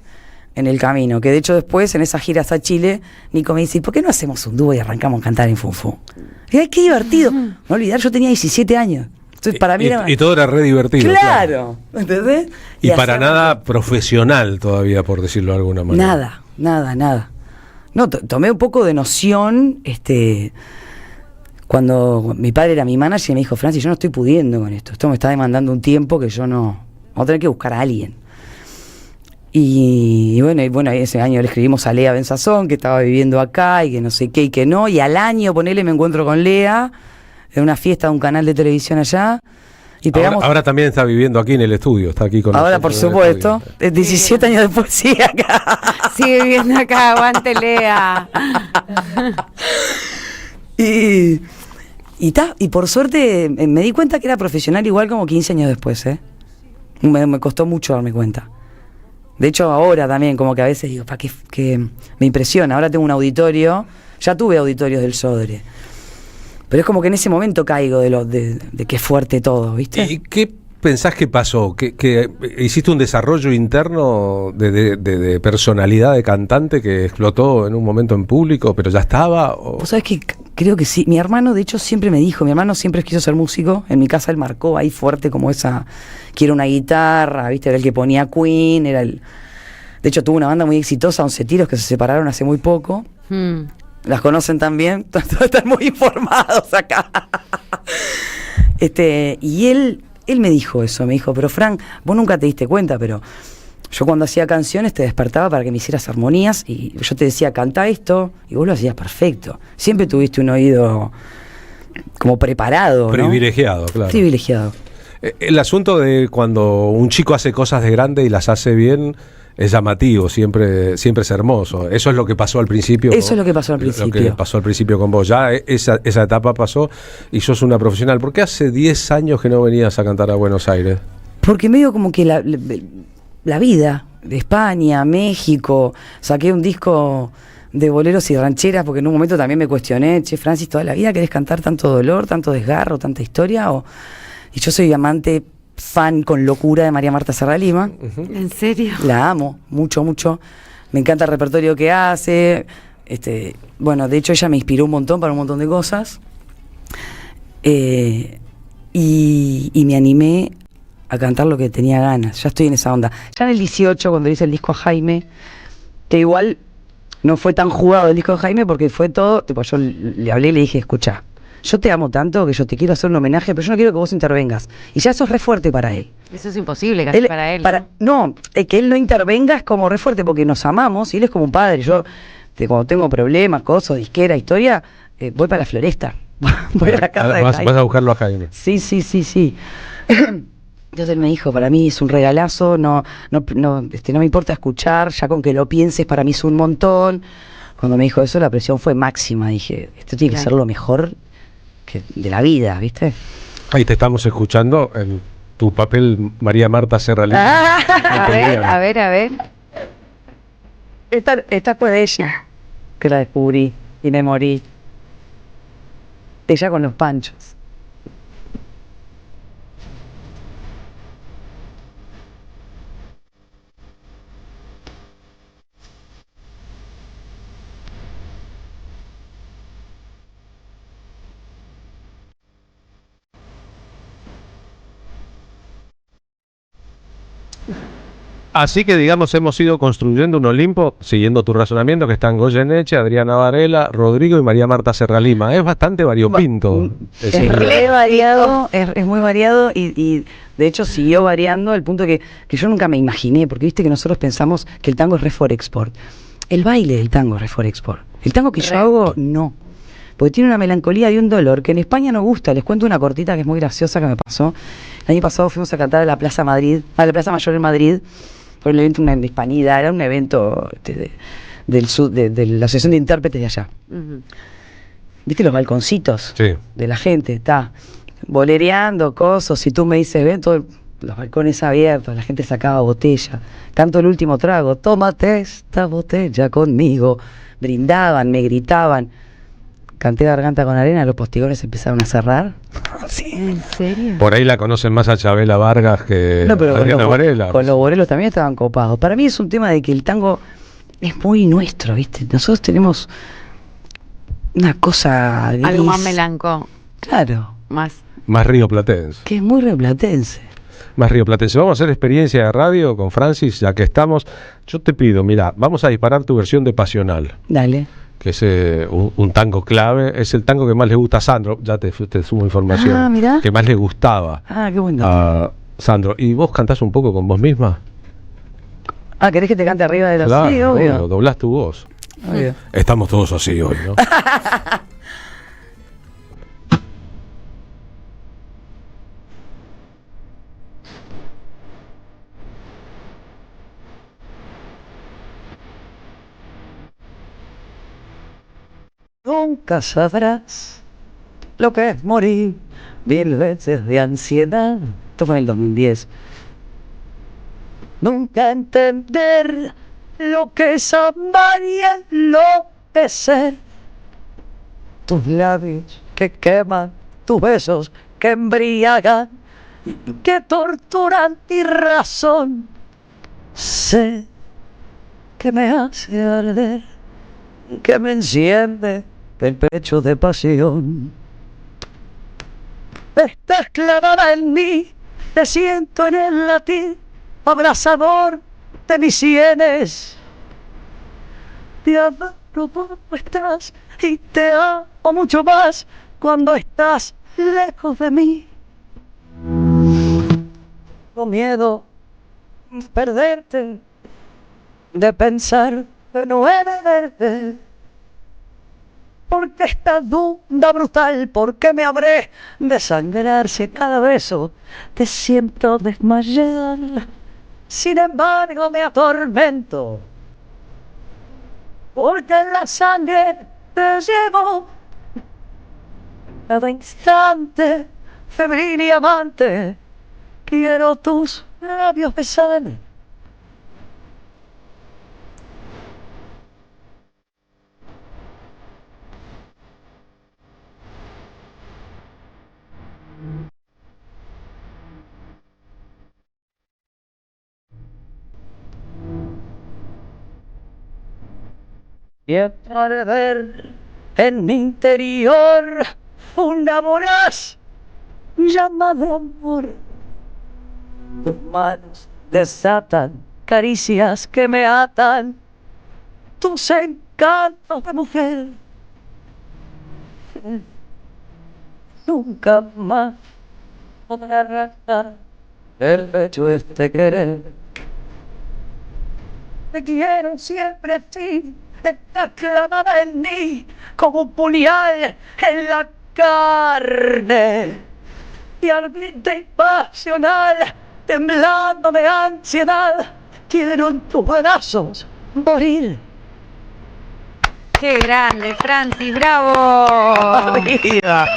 en el camino, que de hecho después, en esa gira hasta Chile, Nico me dice, ¿por qué no hacemos un dúo y arrancamos a cantar en Funfú? Y ay, qué divertido. No olvidar, yo tenía 17 años. Entonces, para mí y todo era re divertido. Claro, ¿entendés? Y para nada profesional todavía, por decirlo de alguna manera. Nada. No, tomé un poco de noción, cuando mi padre era mi manager y me dijo, Francis, yo no estoy pudiendo con esto. Esto me está demandando un tiempo que yo no... Vamos a tener que buscar a alguien. Y bueno, ese año le escribimos a Lea Benzazón, que estaba viviendo acá y que no sé qué y que no. Y al año, ponele, me encuentro con Lea en una fiesta de un canal de televisión allá. Y pegamos... ahora también está viviendo aquí en el estudio, está aquí con ahora, por supuesto, 17 años después sigue acá. Sigue viviendo acá, aguante Lea. Y por suerte me di cuenta que era profesional igual como 15 años después, Me costó mucho darme cuenta. De hecho, ahora también, como que a veces digo, que me impresiona. Ahora tengo un auditorio, ya tuve auditorios del Sodre. Pero es como que en ese momento caigo de que es fuerte todo, ¿viste? ¿Y qué pensás que pasó? ¿Que hiciste un desarrollo interno de personalidad de cantante que explotó en un momento en público, pero ya estaba? ¿O? Vos sabés que creo que sí. Mi hermano, de hecho, siempre me dijo, mi hermano siempre quiso ser músico. En mi casa él marcó ahí fuerte como esa, quiero una guitarra, ¿viste? Era el que ponía Queen, era el... De hecho, tuvo una banda muy exitosa, 11 Tiros, que se separaron hace muy poco. Las conocen también, están muy informados acá. Y él me dijo eso, me dijo, pero Frank, vos nunca te diste cuenta, pero yo cuando hacía canciones te despertaba para que me hicieras armonías y yo te decía, canta esto, y vos lo hacías perfecto. Siempre tuviste un oído como preparado, ¿no? Privilegiado, claro. Privilegiado. El asunto de cuando un chico hace cosas de grande y las hace bien es llamativo, siempre es hermoso. Eso es lo que pasó al principio. Eso es lo que pasó al principio. Lo que pasó al principio con vos. Ya esa etapa pasó y sos una profesional. ¿Por qué hace 10 años que no venías a cantar a Buenos Aires? Porque medio como que la vida de España, México, saqué un disco de boleros y rancheras porque en un momento también me cuestioné, che, Francis, ¿toda la vida querés cantar tanto dolor, tanto desgarro, tanta historia? Y yo soy amante, fan con locura de María Marta Serralima. ¿En serio? La amo, mucho, mucho. Me encanta el repertorio que hace. Bueno, de hecho ella me inspiró un montón para un montón de cosas. Y me animé a cantar lo que tenía ganas. Ya estoy en esa onda. Ya en el 18, cuando hice el disco a Jaime, que igual no fue tan jugado el disco de Jaime porque fue todo, tipo, yo le hablé y le dije, escucha, yo te amo tanto que yo te quiero hacer un homenaje, pero yo no quiero que vos intervengas. Y ya eso es re fuerte para él. Eso es imposible casi para él. No, que él no intervenga es como re fuerte porque nos amamos y él es como un padre. Yo, cuando tengo problemas, cosas, disquera, historia, voy para la Floresta. Voy a la casa de Jaime. Vas a buscarlo a Jaime. Sí. Entonces él me dijo, para mí es un regalazo, no me importa escuchar, ya con que lo pienses para mí es un montón. Cuando me dijo eso la presión fue máxima, dije, esto tiene que ser lo mejor de la vida, ¿viste? Ahí te estamos escuchando en tu papel María Marta Serralima. A ver. Esta fue de ella, que la descubrí y me morí. Ella con los panchos. Así que, digamos, hemos ido construyendo un Olimpo, siguiendo tu razonamiento, que están Goyeneche, Adriana Varela, Rodrigo y María Marta Serralima. Es bastante variopinto. Es variado, es muy variado y de hecho siguió variando al punto que yo nunca me imaginé, porque viste que nosotros pensamos que el tango es re for export. El baile del tango es re for export. El tango que yo hago, no. Porque tiene una melancolía y un dolor que en España no gusta. Les cuento una cortita que es muy graciosa que me pasó. El año pasado fuimos a cantar a la Plaza Mayor en Madrid. Fue un evento, una hispanidad, era un evento del sur, de la Asociación de Intérpretes de allá. ¿Viste los balconcitos? Sí. De la gente, está bolereando, cosas, si tú me dices, ven, todos los balcones abiertos, la gente sacaba botella. Canto el último trago, tómate esta botella conmigo. Brindaban, me gritaban. Canté Garganta con Arena, los postigones empezaron a cerrar. Sí. ¿En serio? Por ahí la conocen más a Chabela Vargas que no, pero Adriana Varela. Con los boleros también estaban copados. Para mí es un tema de que el tango es muy nuestro, ¿viste? Nosotros tenemos una cosa gris. Algo más melancólico. Claro. Más rioplatense. Que es muy rioplatense. Más rioplatense. Vamos a hacer experiencia de radio con Francis, ya que estamos. Yo te pido, mira, vamos a disparar tu versión de Pasional. Dale. Que es un tango clave, es el tango que más le gusta a Sandro, ya te sumo información. Ah, mirá. Que más le gustaba qué bueno. A Sandro. ¿Y vos cantás un poco con vos misma? ¿Querés que te cante arriba de los? Claro, sí, obvio. Doblás tu voz. Obvio. Estamos todos así hoy, ¿no? Nunca sabrás lo que es morir 1000 veces de ansiedad. Esto fue en el 2010. Nunca entender lo que es amar y enloquecer. Tus labios que queman, tus besos que embriagan, que torturan mi razón. Sé que me hace arder, que me enciende el pecho de pasión. Estás clavada en mí, te siento en el latir abrazador de mis sienes. Te adoro cuando estás y te amo mucho más cuando estás lejos de mí. Tengo miedo de perderte, de pensar que no he de verte. Porque esta duda brutal, porque me habré de sangrar si cada beso te siento desmayar. Sin embargo me atormento, porque en la sangre te llevo. Cada instante, febril y amante, quiero tus labios besar. Quiero arder en mi interior una voraz llama de amor. Tus manos desatan caricias que me atan, tus encantos de mujer. Nunca más podrá arrancar el pecho este querer. Te quiero siempre a ti. Estás clavada en mí como un puñal en la carne. Y ardiente y pasional, temblando de ansiedad, quiero en tus brazos morir. ¡Qué grande, Francis! ¡Bravo! ¡Vida!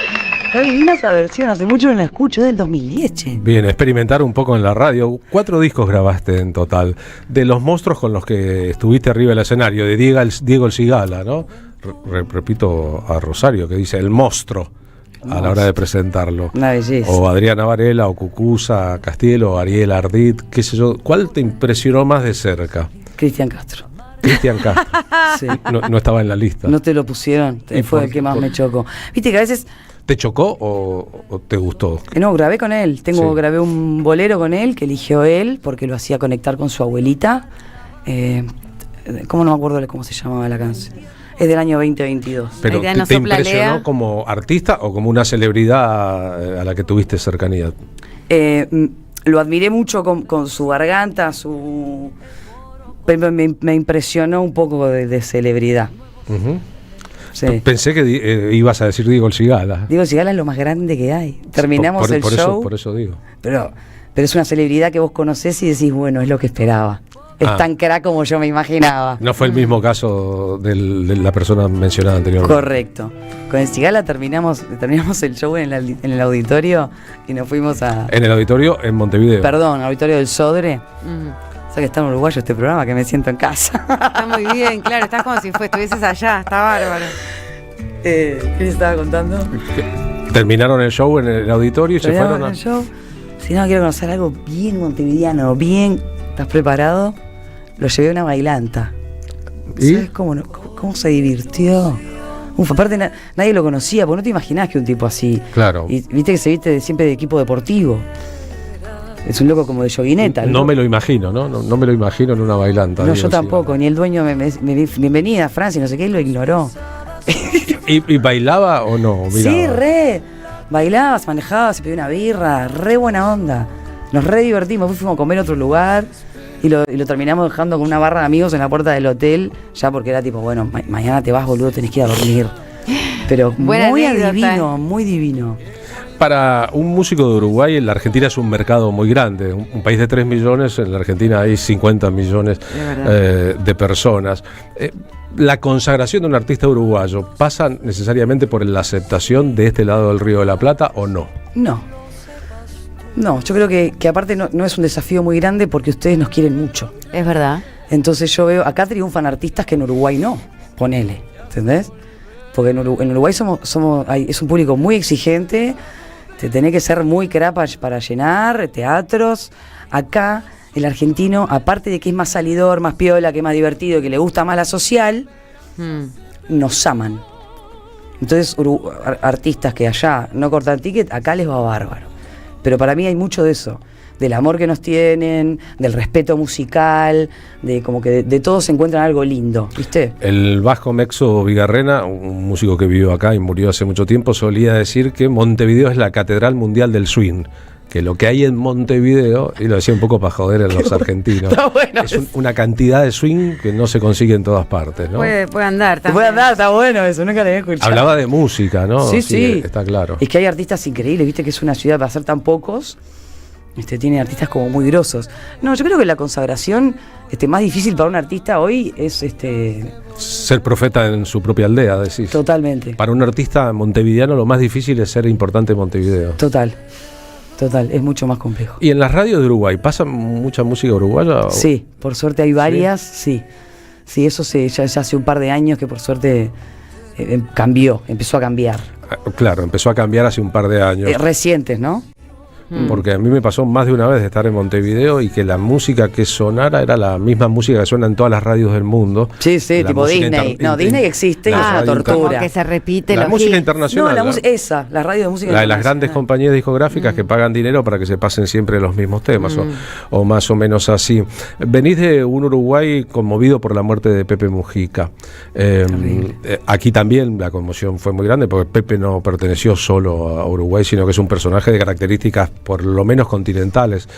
Esa versión hace mucho no la escucho, del 2010, che. Bien, experimentar un poco en la radio. 4 discos grabaste en total. De los monstruos con los que estuviste arriba del escenario, de Diego El Cigala, ¿no? Repito a Rosario, que dice el monstruo a la hora de presentarlo. Una belleza. O Adriana Varela, o Cucuza Castielo, o Ariel Ardit, qué sé yo. ¿Cuál te impresionó más de cerca? Cristian Castro. Cristian Castro. Sí. No estaba en la lista. No te lo pusieron, fue el que más me chocó. Viste que a veces... ¿Te chocó o te gustó? No, grabé con él. Grabé un bolero con él que eligió él porque lo hacía conectar con su abuelita. ¿Cómo no me acuerdo cómo se llamaba la canción? Es del año 2022. ¿Pero te impresionó como artista o como una celebridad a la que tuviste cercanía? Lo admiré mucho con su garganta, me impresionó un poco de celebridad. Uh-huh. Sí. Pensé que ibas a decir Diego El Cigala. Diego El Cigala es lo más grande que hay. Terminamos el show. Por eso digo. Pero es una celebridad que vos conocés y decís, bueno, es lo que esperaba. Es tan crack como yo me imaginaba. No fue el mismo caso de la persona mencionada anteriormente. Correcto. Con El Cigala terminamos el show en el auditorio y nos fuimos a... En el auditorio en Montevideo. Perdón, auditorio del Sodre. O sea que está en uruguayo este programa, que me siento en casa. Está muy bien, claro, estás como si estuvieses allá, está bárbaro. ¿Qué les estaba contando? Terminaron el show en el auditorio y se fueron el show. Si no, quiero conocer algo bien montevideano, bien... ¿Estás preparado? Lo llevé a una bailanta. ¿Y? ¿Sabes cómo se divirtió? Aparte nadie lo conocía, porque no te imaginás que un tipo así. Claro. Y viste que se viste siempre de equipo deportivo. Es un loco como de joguineta. No me lo imagino, ¿no? No me lo imagino en una bailanta. No, yo tampoco. Ni el dueño bienvenida, Francia, no sé qué, lo ignoró. ¿Y bailaba o no? Miraba. Sí, re. Bailaba, se manejaba, se pidió una birra. Re buena onda. Nos re divertimos. Fuimos a comer a otro lugar. Y lo terminamos dejando con una barra de amigos en la puerta del hotel. Ya porque era tipo, bueno, mañana te vas, boludo, tenés que ir a dormir. Pero muy divino, muy divino. Para un músico de Uruguay, la Argentina es un mercado muy grande, un país de 3 millones, en la Argentina hay 50 millones de personas. ¿La consagración de un artista uruguayo pasa necesariamente por la aceptación de este lado del Río de la Plata o no? No, yo creo que aparte no es un desafío muy grande porque ustedes nos quieren mucho. Es verdad. Entonces yo veo, acá triunfan artistas que en Uruguay no, ponele, ¿entendés? Porque en Uruguay es un público muy exigente, te tenés que ser muy crapa para llenar teatros. Acá, el argentino, aparte de que es más salidor, más piola, que es más divertido, que le gusta más la social, nos aman. Entonces, artistas que allá no cortan ticket, acá les va bárbaro. Pero para mí hay mucho de eso, del amor que nos tienen, del respeto musical, de como que de todos se encuentran algo lindo, ¿viste? El vasco Mexo Vigarrena, un músico que vivió acá y murió hace mucho tiempo, solía decir que Montevideo es la catedral mundial del swing. Que lo que hay en Montevideo, y lo decía un poco para joder a los argentinos, bueno, es una cantidad de swing que no se consigue en todas partes, ¿no? Puede andar también. Puede andar, está bueno eso, nunca lo había escuchado. Hablaba de música, ¿no? Sí. Está claro. Es que hay artistas increíbles, viste que es una ciudad para ser tan pocos, tiene artistas como muy grosos. No, yo creo que la consagración más difícil para un artista hoy es ser profeta en su propia aldea, decís. Totalmente. Para un artista montevideano lo más difícil es ser importante en Montevideo. Total, es mucho más complejo. ¿Y en las radios de Uruguay pasa mucha música uruguaya? Sí, por suerte hay varias, sí. Sí, eso ya hace un par de años que por suerte empezó a cambiar. Claro, empezó a cambiar hace un par de años. Recientes, ¿no? Porque a mí me pasó más de una vez de estar en Montevideo y que la música que sonara era la misma música que suena en todas las radios del mundo. Sí, tipo Disney. Disney existe y es una tortura. Como que se repite la música internacional. No, la radio de música internacional. Las grandes compañías discográficas que pagan dinero para que se pasen siempre los mismos temas, o más o menos así. Venís de un Uruguay conmovido por la muerte de Pepe Mujica. Aquí también la conmoción fue muy grande porque Pepe no perteneció solo a Uruguay, sino que es un personaje de características por lo menos continentales,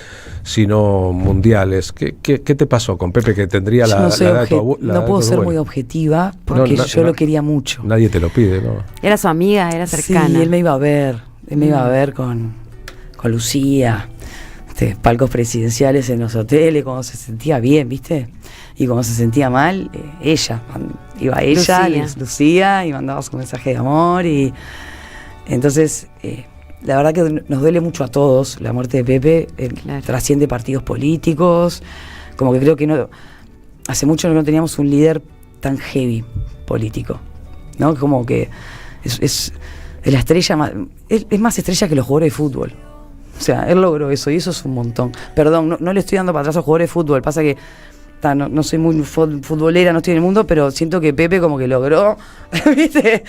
sino mundiales. ¿Qué te pasó con Pepe, que tendría la edad de tu abuelo? No puedo ser muy objetiva porque yo lo quería mucho. Nadie te lo pide, ¿no? Era su amiga, era cercana. Sí, él me iba a ver, con Lucía, palcos presidenciales en los hoteles, cuando se sentía bien, ¿viste? Y cuando se sentía mal, Lucía, y mandaba su mensaje de amor. Y entonces la verdad que nos duele mucho a todos la muerte de Pepe. Trasciende partidos políticos, como que creo que hace mucho no teníamos un líder tan heavy político, ¿no? Como que es la estrella más, es más estrella que los jugadores de fútbol. O sea, él logró eso y eso es un montón. Perdón, no le estoy dando para atrás a los jugadores de fútbol, pasa que no soy muy futbolera, no estoy en el mundo, pero siento que Pepe como que logró, ¿viste?,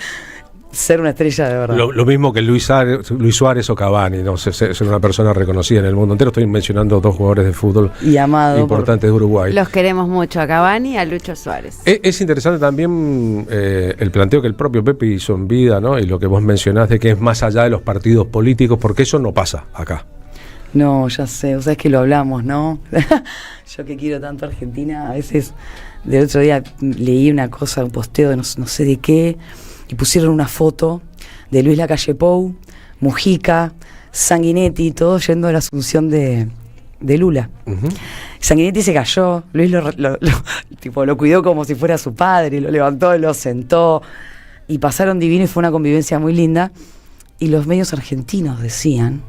ser una estrella de verdad. Lo mismo que Luis Suárez o Cavani, ¿no? Ser una persona reconocida en el mundo entero. Estoy mencionando dos jugadores de fútbol y amado importantes de Uruguay. Los queremos mucho, a Cavani y a Lucho Suárez. Es interesante también el planteo que el propio Pepe hizo en vida, ¿no? Y lo que vos mencionás de que es más allá de los partidos políticos, porque eso no pasa acá. No, ya sé, o sea, es que lo hablamos, ¿no? Yo que quiero tanto a Argentina, a veces, del otro día leí una cosa, un posteo de no sé de qué, y pusieron una foto de Luis Lacalle Pou, Mujica, Sanguinetti, todos yendo a la asunción de Lula. Sanguinetti se cayó, Luis lo cuidó como si fuera su padre, lo levantó, lo sentó, y pasaron divino y fue una convivencia muy linda. Y los medios argentinos decían: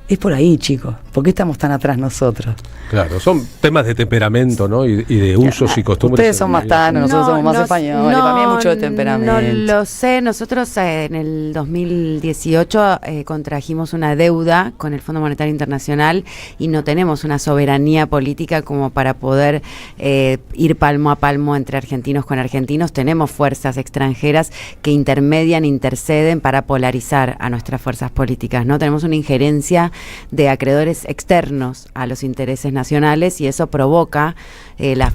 es por ahí, chicos, ¿por qué estamos tan atrás nosotros? Claro, son temas de temperamento, ¿no? Y de usos y costumbres. Ustedes son más tanos, nosotros somos más españoles, para mí hay mucho de temperamento. No lo sé, nosotros en el 2018 contrajimos una deuda con el Fondo Monetario Internacional y no tenemos una soberanía política como para poder ir palmo a palmo entre argentinos con argentinos. Tenemos fuerzas extranjeras que interceden para polarizar a nuestras fuerzas políticas, ¿no? Tenemos una injerencia de acreedores externos a los intereses nacionales y eso provoca la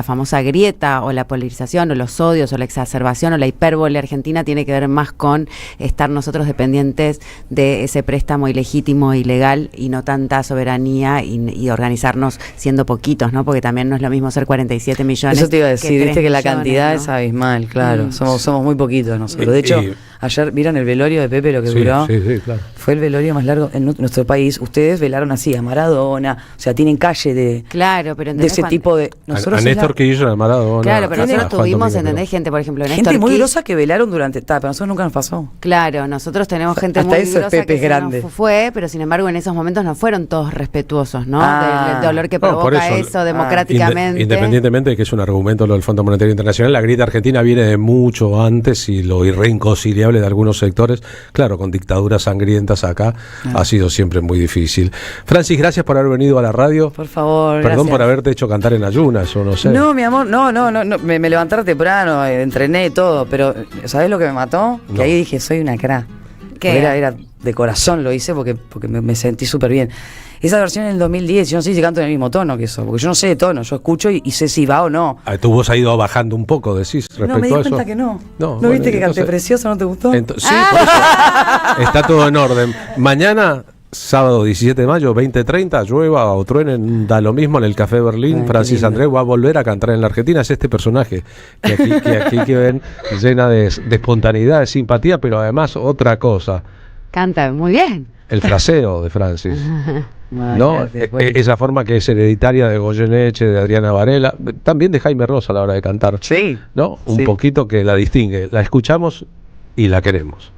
famosa grieta o la polarización o los odios o la exacerbación o la hipérbole argentina. Tiene que ver más con estar nosotros dependientes de ese préstamo ilegítimo e ilegal y no tanta soberanía y organizarnos siendo poquitos, ¿no? Porque también no es lo mismo ser 47 millones. Eso te iba a decir, viste que la millones, cantidad, ¿no?, es abismal, claro. Somos muy poquitos nosotros. De hecho, ayer vieron el velorio de Pepe, lo que duró. Sí, claro. Fue el velorio más largo en nuestro país. Ustedes velaron así a Maradona, o sea, tienen calle de, claro, pero de ese tipo de... A Néstor Kirchner, Maradona. Claro, pero nosotros tuvimos, Domingo, ¿entendés? Gente, por ejemplo, gente muy grosa que velaron durante... pero a nosotros nunca nos pasó. Claro, nosotros tenemos gente hasta muy eso grosa Pepe que se grande. nos fue, pero sin embargo en esos momentos no fueron todos respetuosos, ¿no? Ah. Del dolor que No, por provoca eso democráticamente. Independientemente de que es un argumento lo del Fondo Monetario Internacional, la grieta argentina viene de mucho antes y lo irreconciliable de algunos sectores, claro, con dictaduras sangrientas acá, ha sido siempre muy difícil. Francis, gracias por haber venido a la radio. Por favor, Perdón gracias. por haberte hecho cantar en ayunas, o no sé. No, mi amor, no, me levanté temprano, entrené todo, pero ¿sabés lo que me mató? Que ahí dije, soy una cra. ¿Qué? Era de corazón lo hice porque me sentí súper bien. Esa versión en el 2010, yo no sé si canto en el mismo tono que eso, porque yo no sé de tono, yo escucho y sé si va o no. Tu voz ha ido bajando un poco, decís, respecto No, me di a eso. cuenta que no. No, ¿No bueno, viste que canté entonces- precioso? ¿No te gustó? Sí, por eso está todo en orden. Mañana, sábado 17 de mayo, 20:30, llueva o truene, da lo mismo en el Café Berlín. Francis Andreu va a volver a cantar en la Argentina. Es este personaje que aquí ven llena de espontaneidad, de simpatía, pero además otra cosa, Canta muy bien. el fraseo de Francis. ¿No? Gracias, bueno. Esa forma que es hereditaria de Goyeneche, de Adriana Varela, también de Jaime Ross a la hora de cantar. Sí. ¿No? Un Sí. poquito que la distingue. La escuchamos y la queremos.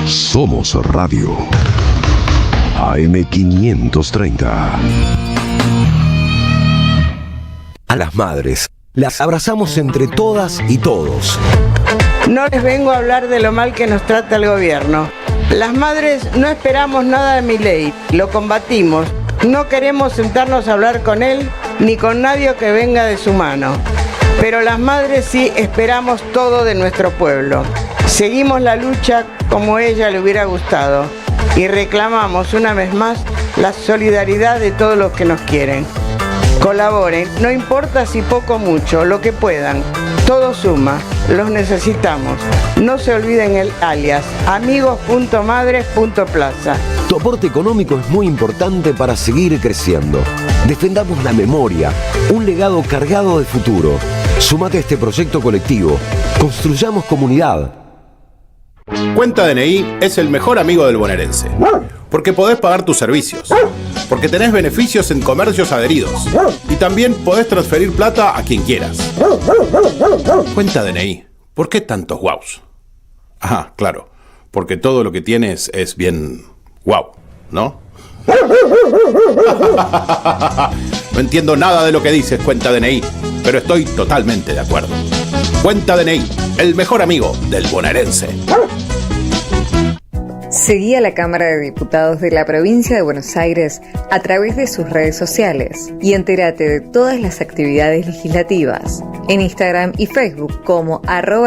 Somos Radio AM530. A las madres, las abrazamos entre todas y todos. No les vengo a hablar de lo mal que nos trata el gobierno. Las madres no esperamos nada de Milei, lo combatimos. No queremos sentarnos a hablar con él ni con nadie que venga de su mano. Pero las madres sí esperamos todo de nuestro pueblo. Seguimos la lucha como a ella le hubiera gustado y reclamamos una vez más la solidaridad de todos los que nos quieren. Colaboren, no importa si poco o mucho, lo que puedan. Todo suma, los necesitamos. No se olviden el alias, amigos.madres.plaza. Tu aporte económico es muy importante para seguir creciendo. Defendamos la memoria, un legado cargado de futuro. Súmate a este proyecto colectivo. Construyamos comunidad. Cuenta DNI es el mejor amigo del bonaerense. Porque podés pagar tus servicios. Porque tenés beneficios en comercios adheridos. Y también podés transferir plata a quien quieras. Cuenta DNI. ¿Por qué tantos guaus? Ah, claro. Porque todo lo que tienes es bien guau, ¿no? No entiendo nada de lo que dices, Cuenta DNI, pero estoy totalmente de acuerdo. Cuenta DNI, el mejor amigo del bonaerense. Seguí a la Cámara de Diputados de la Provincia de Buenos Aires a través de sus redes sociales y entérate de todas las actividades legislativas en Instagram y Facebook como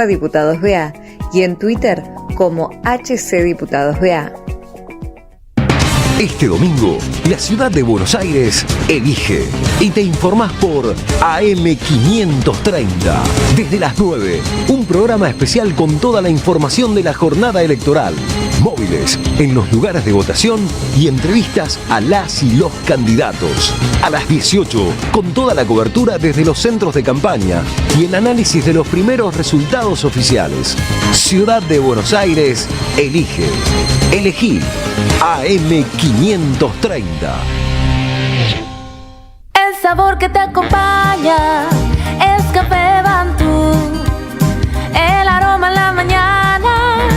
@diputadosBA y en Twitter como HCDiputadosBA. Este domingo, la ciudad de Buenos Aires elige y te informás por AM530. Desde las 9, un programa especial con toda la información de la jornada electoral, móviles en los lugares de votación y entrevistas a las y los candidatos. A las 18, con toda la cobertura desde los centros de campaña y el análisis de los primeros resultados oficiales. Ciudad de Buenos Aires elige. Elegí AM530. El sabor que te acompaña es Café Bantú. El aroma en la mañana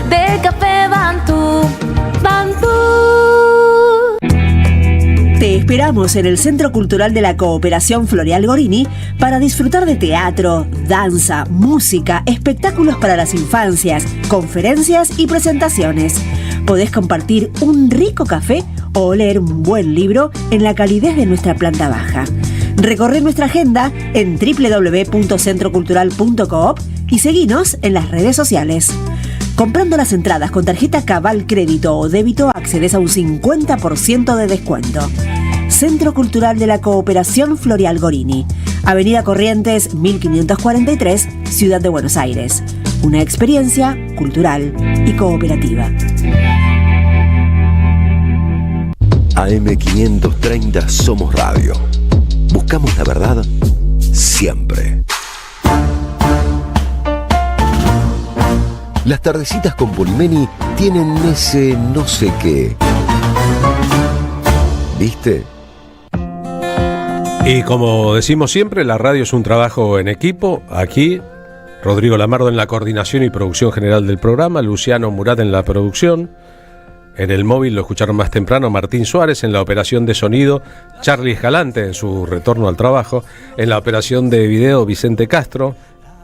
del Café Bantú. Bantú. Te esperamos en el Centro Cultural de la Cooperación Floreal Gorini para disfrutar de teatro, danza, música, espectáculos para las infancias, conferencias y presentaciones. Podés compartir un rico café o leer un buen libro en la calidez de nuestra planta baja. Recorre nuestra agenda en www.centrocultural.coop y seguinos en las redes sociales. Comprando las entradas con tarjeta Cabal Crédito o Débito accedes a un 50% de descuento. Centro Cultural de la Cooperación Floreal Gorini, Avenida Corrientes 1543, Ciudad de Buenos Aires. Una experiencia cultural y cooperativa. AM530 Somos Radio. Buscamos la verdad siempre. Las tardecitas con Polimeni tienen ese no sé qué. ¿Viste? Y como decimos siempre, la radio es un trabajo en equipo. Aquí, Rodrigo Lamardo en la coordinación y producción general del programa, Luciano Murat en la producción. En el móvil lo escucharon más temprano Martín Suárez, en la operación de sonido Charlie Escalante en su retorno al trabajo, en la operación de video Vicente Castro.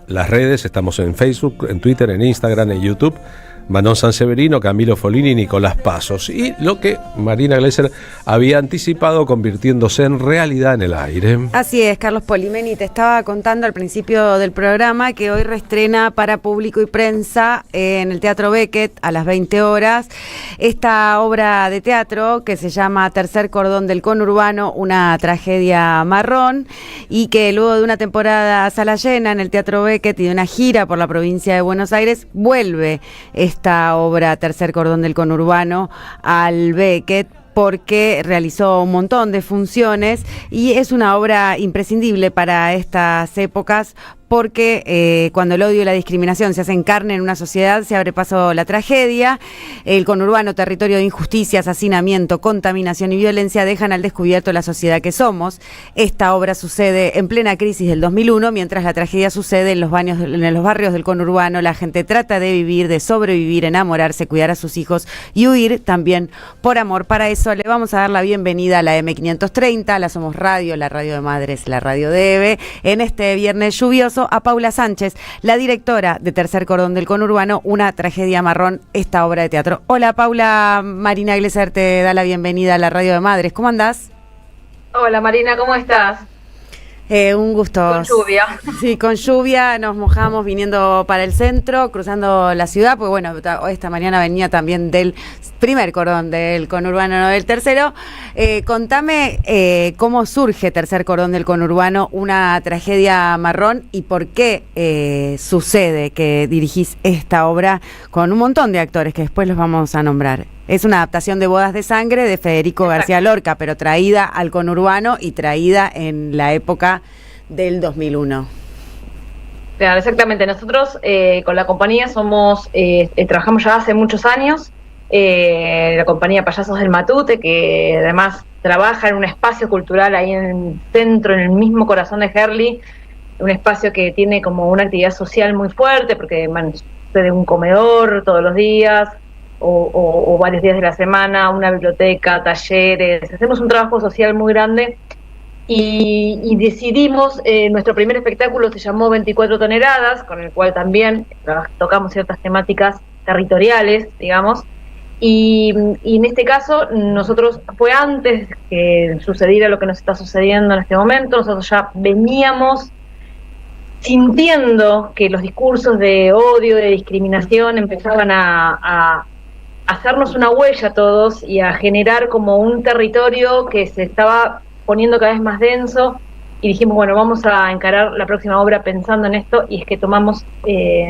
Las redes, estamos en Facebook, en Twitter, en Instagram, en YouTube. Manon Sanseverino, Camilo Folini y Nicolás Pasos. Y lo que Marina Gleiser había anticipado convirtiéndose en realidad en el aire. Así es, Carlos Polimeni, te estaba contando al principio del programa que hoy reestrena para público y prensa en el Teatro Beckett a las 20 horas esta obra de teatro que se llama Tercer Cordón del Conurbano, una tragedia marrón, y que luego de una temporada a sala llena en el Teatro Beckett y de una gira por la provincia de Buenos Aires, vuelve esta obra Tercer Cordón del Conurbano al Beckett porque realizó un montón de funciones y es una obra imprescindible para estas épocas porque cuando el odio y la discriminación se hacen carne en una sociedad, se abre paso la tragedia. El conurbano, territorio de injusticias, hacinamiento, contaminación y violencia, dejan al descubierto la sociedad que somos. Esta obra sucede en plena crisis del 2001, mientras la tragedia sucede en los barrios del conurbano. La gente trata de vivir, de sobrevivir, enamorarse, cuidar a sus hijos y huir también por amor. Para eso le vamos a dar la bienvenida a la M530, la Somos Radio, la radio de madres, la radio de EVE, en este viernes lluvioso, a Paula Sánchez, la directora de Tercer Cordón del Conurbano, una tragedia marrón, esta obra de teatro. Hola Paula, Marina Gleiser te da la bienvenida a la radio de madres. ¿Cómo andás? Hola Marina, ¿cómo estás? Un gusto. Con lluvia. Sí, con lluvia, nos mojamos viniendo para el centro, cruzando la ciudad, pues bueno, esta mañana venía también del primer cordón del conurbano, no del tercero. Contame cómo surge Tercer Cordón del Conurbano, una tragedia marrón, y por qué sucede que dirigís esta obra con un montón de actores que después los vamos a nombrar. Es una adaptación de Bodas de Sangre de Federico García Lorca, pero traída al conurbano y traída en la época del 2001. Claro, exactamente. Nosotros con la compañía trabajamos ya hace muchos años la compañía Payasos del Matute, que además trabaja en un espacio cultural ahí en el centro, en el mismo corazón de Herli, un espacio que tiene como una actividad social muy fuerte, porque sucede un comedor todos los días, o varios días de la semana, una biblioteca, talleres, hacemos un trabajo social muy grande, y decidimos, nuestro primer espectáculo se llamó 24 toneladas, con el cual también tocamos ciertas temáticas territoriales, digamos, y en este caso nosotros, fue antes que sucediera lo que nos está sucediendo en este momento, nosotros ya veníamos sintiendo que los discursos de odio, de discriminación empezaban a hacernos una huella a todos y a generar como un territorio que se estaba poniendo cada vez más denso, y dijimos, bueno, vamos a encarar la próxima obra pensando en esto, y es que tomamos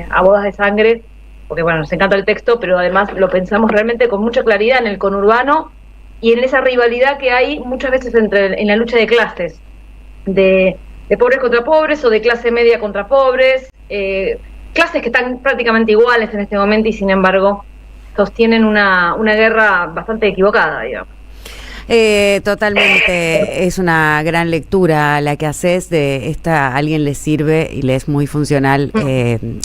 a Bodas de Sangre, porque bueno, nos encanta el texto, pero además lo pensamos realmente con mucha claridad en el conurbano y en esa rivalidad que hay muchas veces en la lucha de clases, de pobres contra pobres o de clase media contra pobres, clases que están prácticamente iguales en este momento y sin embargo sostienen una guerra bastante equivocada, digamos. Totalmente, es una gran lectura la que haces de esta, a alguien le sirve y le es muy funcional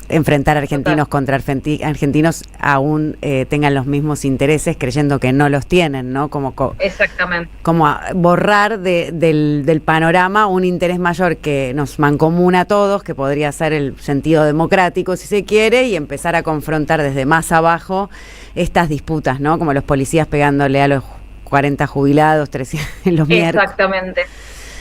enfrentar argentinos contra argentinos aún tengan los mismos intereses, creyendo que no los tienen, ¿no? Exactamente. Como borrar del panorama un interés mayor que nos mancomuna a todos, que podría ser el sentido democrático, si se quiere, y empezar a confrontar desde más abajo estas disputas, ¿no? Como los policías pegándole a los 40 jubilados, 300 los miércoles.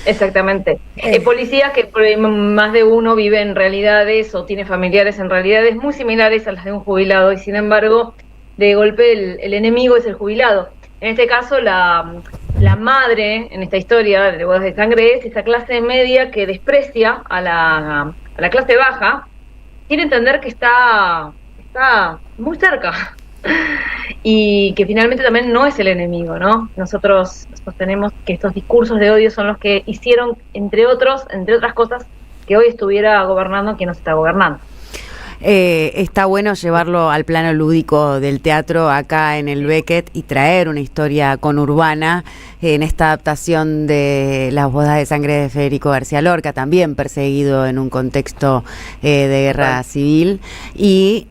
Exactamente. Policías que más de uno vive en realidades o tiene familiares en realidades muy similares a las de un jubilado, y sin embargo, de golpe el enemigo es el jubilado. En este caso, la madre, en esta historia de Bodas de Sangre, es esa clase media que desprecia a la clase baja, quiere entender que está muy cerca. Y que finalmente también no es el enemigo, ¿no? Nosotros sostenemos que estos discursos de odio son los que hicieron, entre otras cosas, que hoy estuviera gobernando quien nos está gobernando. Está bueno llevarlo al plano lúdico del teatro acá en el Beckett y traer una historia conurbana en esta adaptación de Las Bodas de Sangre de Federico García Lorca, también perseguido en un contexto de guerra civil, y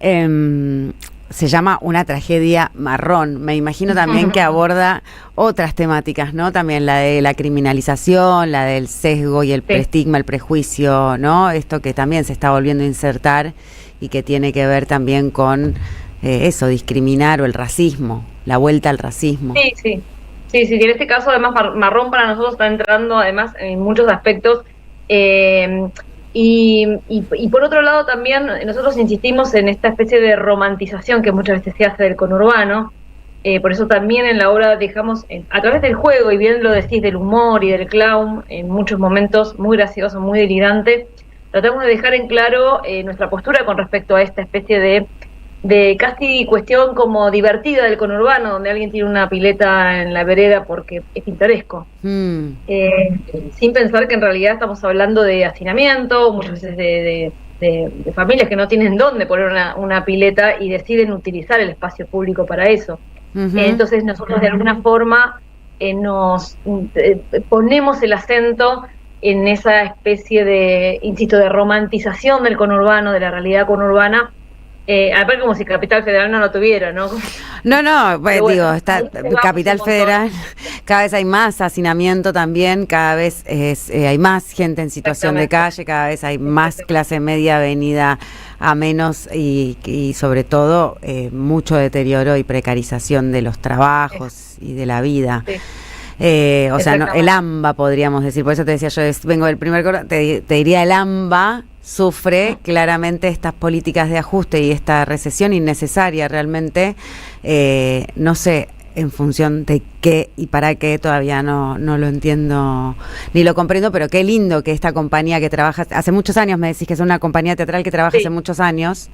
se llama Una tragedia marrón. Me imagino también que aborda otras temáticas, ¿no? También la de la criminalización, la del sesgo y el estigma, el prejuicio, ¿no? Esto que también se está volviendo a insertar y que tiene que ver también con eso, discriminar, o el racismo, la vuelta al racismo. Sí, en este caso además marrón para nosotros está entrando además en muchos aspectos. Y por otro lado también nosotros insistimos en esta especie de romantización que muchas veces se hace del conurbano, por eso también en la obra dejamos, a través del juego, y bien lo decís, del humor y del clown, en muchos momentos muy gracioso, muy delirante, tratamos de dejar en claro nuestra postura con respecto a esta especie de casi cuestión como divertida del conurbano, donde alguien tiene una pileta en la vereda porque es pintoresco. Sin pensar que en realidad estamos hablando de hacinamiento, muchas veces de familias que no tienen dónde poner una pileta y deciden utilizar el espacio público para eso. Entonces nosotros de alguna forma nos ponemos el acento en esa especie de, insisto, de romantización del conurbano, de la realidad conurbana. Aparte como si Capital Federal no lo tuviera, ¿no? No, pues bueno, digo, está Capital Federal, cada vez hay más hacinamiento también, cada vez hay más gente en situación de calle, cada vez hay más clase media venida a menos y sobre todo mucho deterioro y precarización de los trabajos y de la vida. O sea, no, el AMBA podríamos decir, por eso te decía yo, vengo del primer corte, te diría el AMBA sufre claramente estas políticas de ajuste y esta recesión innecesaria realmente, no sé en función de qué y para qué, todavía no lo entiendo ni lo comprendo, pero qué lindo que esta compañía que trabaja hace muchos años, me decís que es una compañía teatral que trabaja hace muchos años.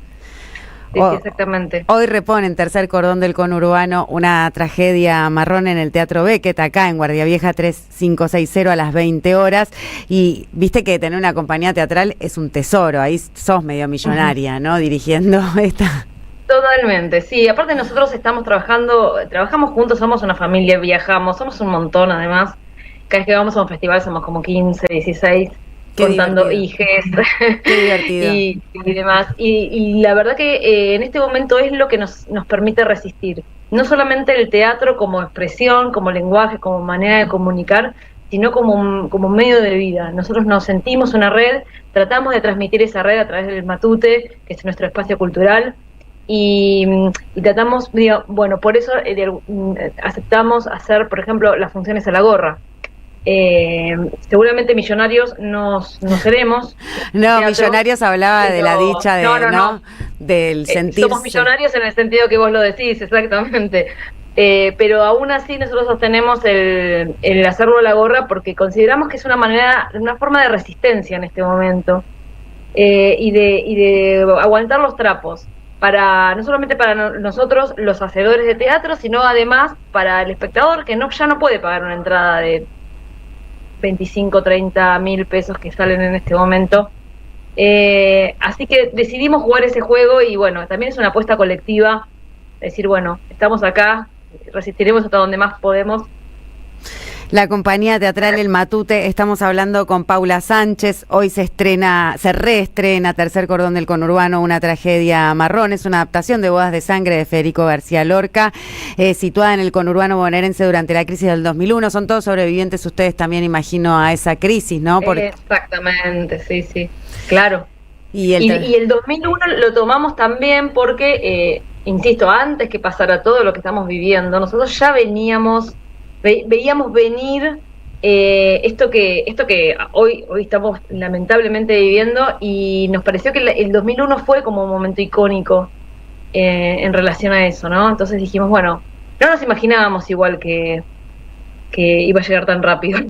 Sí, exactamente. Hoy reponen Tercer Cordón del Conurbano, Una tragedia marrón en el Teatro Beckett, acá en Guardia Vieja 3560 a las 20 horas. Y viste que tener una compañía teatral es un tesoro, ahí sos medio millonaria, ¿no? Dirigiendo esta. Totalmente, sí. Aparte nosotros trabajamos juntos, somos una familia, viajamos, somos un montón además. Cada vez que vamos a un festival somos como 15, 16, Qué contando divertido. hijes Qué divertido. y demás. Y la verdad que en este momento es lo que nos permite resistir. No solamente el teatro como expresión, como lenguaje, como manera de comunicar, sino como medio de vida. Nosotros nos sentimos una red, tratamos de transmitir esa red a través del Matute, que es nuestro espacio cultural, y tratamos, bueno, por eso aceptamos hacer, por ejemplo, las funciones a la gorra. Seguramente Millonarios nos seremos. No, Millonarios hablaba de la dicha de, no. del sentirse. Somos millonarios en el sentido que vos lo decís, exactamente. Pero aún así nosotros sostenemos el hacerlo a la gorra porque consideramos que es una forma de resistencia en este momento y de aguantar los trapos. No solamente para nosotros los hacedores de teatro, sino además para el espectador que ya no puede pagar una entrada de 25, 30 mil pesos que salen en este momento. Así que decidimos jugar ese juego y bueno, también es una apuesta colectiva, decir, bueno, estamos acá, resistiremos hasta donde más podemos. La compañía teatral El Matute, estamos hablando con Paula Sánchez. Hoy se reestrena Tercer Cordón del Conurbano, una tragedia marrón. Es una adaptación de Bodas de Sangre de Federico García Lorca, situada en el conurbano bonaerense durante la crisis del 2001. Son todos sobrevivientes, ustedes también, imagino, a esa crisis, ¿no? Exactamente, sí, claro. Y el 2001 lo tomamos también porque, insisto, antes que pasara todo lo que estamos viviendo, nosotros ya veíamos venir esto que hoy estamos lamentablemente viviendo, y nos pareció que el 2001 fue como un momento icónico en relación a eso, ¿no? Entonces dijimos, bueno, no nos imaginábamos igual que iba a llegar tan rápido.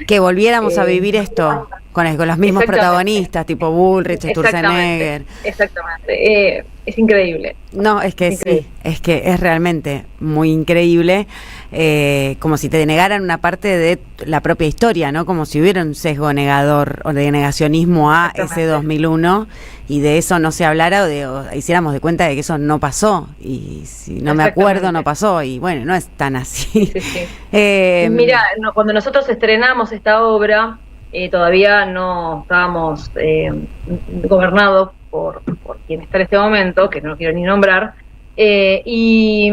Que volviéramos a vivir esto con los mismos protagonistas, tipo Bullrich, Sturzenegger. Exactamente. Es increíble. No, es que increíble. Sí, es que es realmente muy increíble, como si te negaran una parte de la propia historia, ¿no? Como si hubiera un sesgo negador o de negacionismo a ese 2001 y de eso no se hablara o hiciéramos de cuenta de que eso no pasó, y si no me acuerdo no pasó, y bueno, no es tan así. Sí. Mira, cuando nosotros estrenamos esta obra, todavía no estábamos gobernados por quien está en este momento, que no quiero ni nombrar, y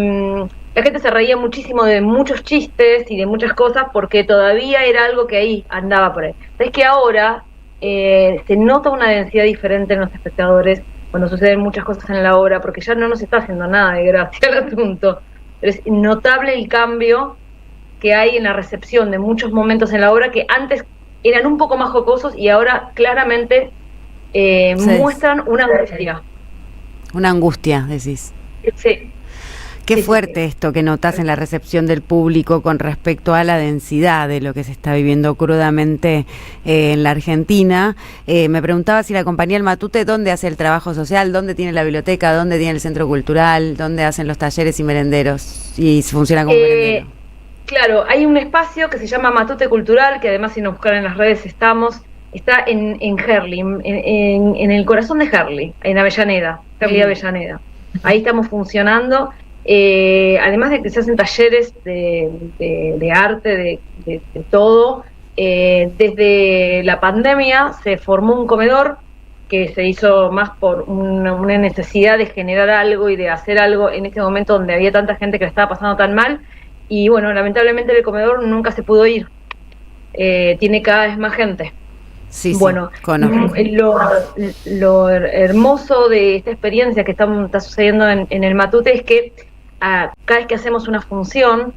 la gente se reía muchísimo de muchos chistes y de muchas cosas porque todavía era algo que ahí andaba por ahí. Es que ahora se nota una densidad diferente en los espectadores cuando suceden muchas cosas en la obra, porque ya no nos está haciendo nada de gracia el asunto. Pero es notable el cambio que hay en la recepción de muchos momentos en la obra que antes eran un poco más jocosos y ahora claramente muestran una angustia. Una angustia, decís. Sí. Qué fuerte esto que notás en la recepción del público con respecto a la densidad de lo que se está viviendo crudamente en la Argentina. Me preguntaba si la compañía El Matute, ¿dónde hace el trabajo social? ¿Dónde tiene la biblioteca? ¿Dónde tiene el centro cultural? ¿Dónde hacen los talleres y merenderos? ¿Y funciona como merendero? Claro, hay un espacio que se llama Matute Cultural, que además si nos buscan en las redes está en Herli, en el corazón de Herli, en Avellaneda, Herli Avellaneda. Ahí estamos funcionando. Además de que se hacen talleres de arte, de todo, desde la pandemia se formó un comedor que se hizo más por una necesidad de generar algo y de hacer algo en este momento donde había tanta gente que la estaba pasando tan mal, y bueno, lamentablemente el comedor nunca se pudo ir, tiene cada vez más gente. Sí, bueno, lo hermoso de esta experiencia que está sucediendo en el Matute es que cada vez que hacemos una función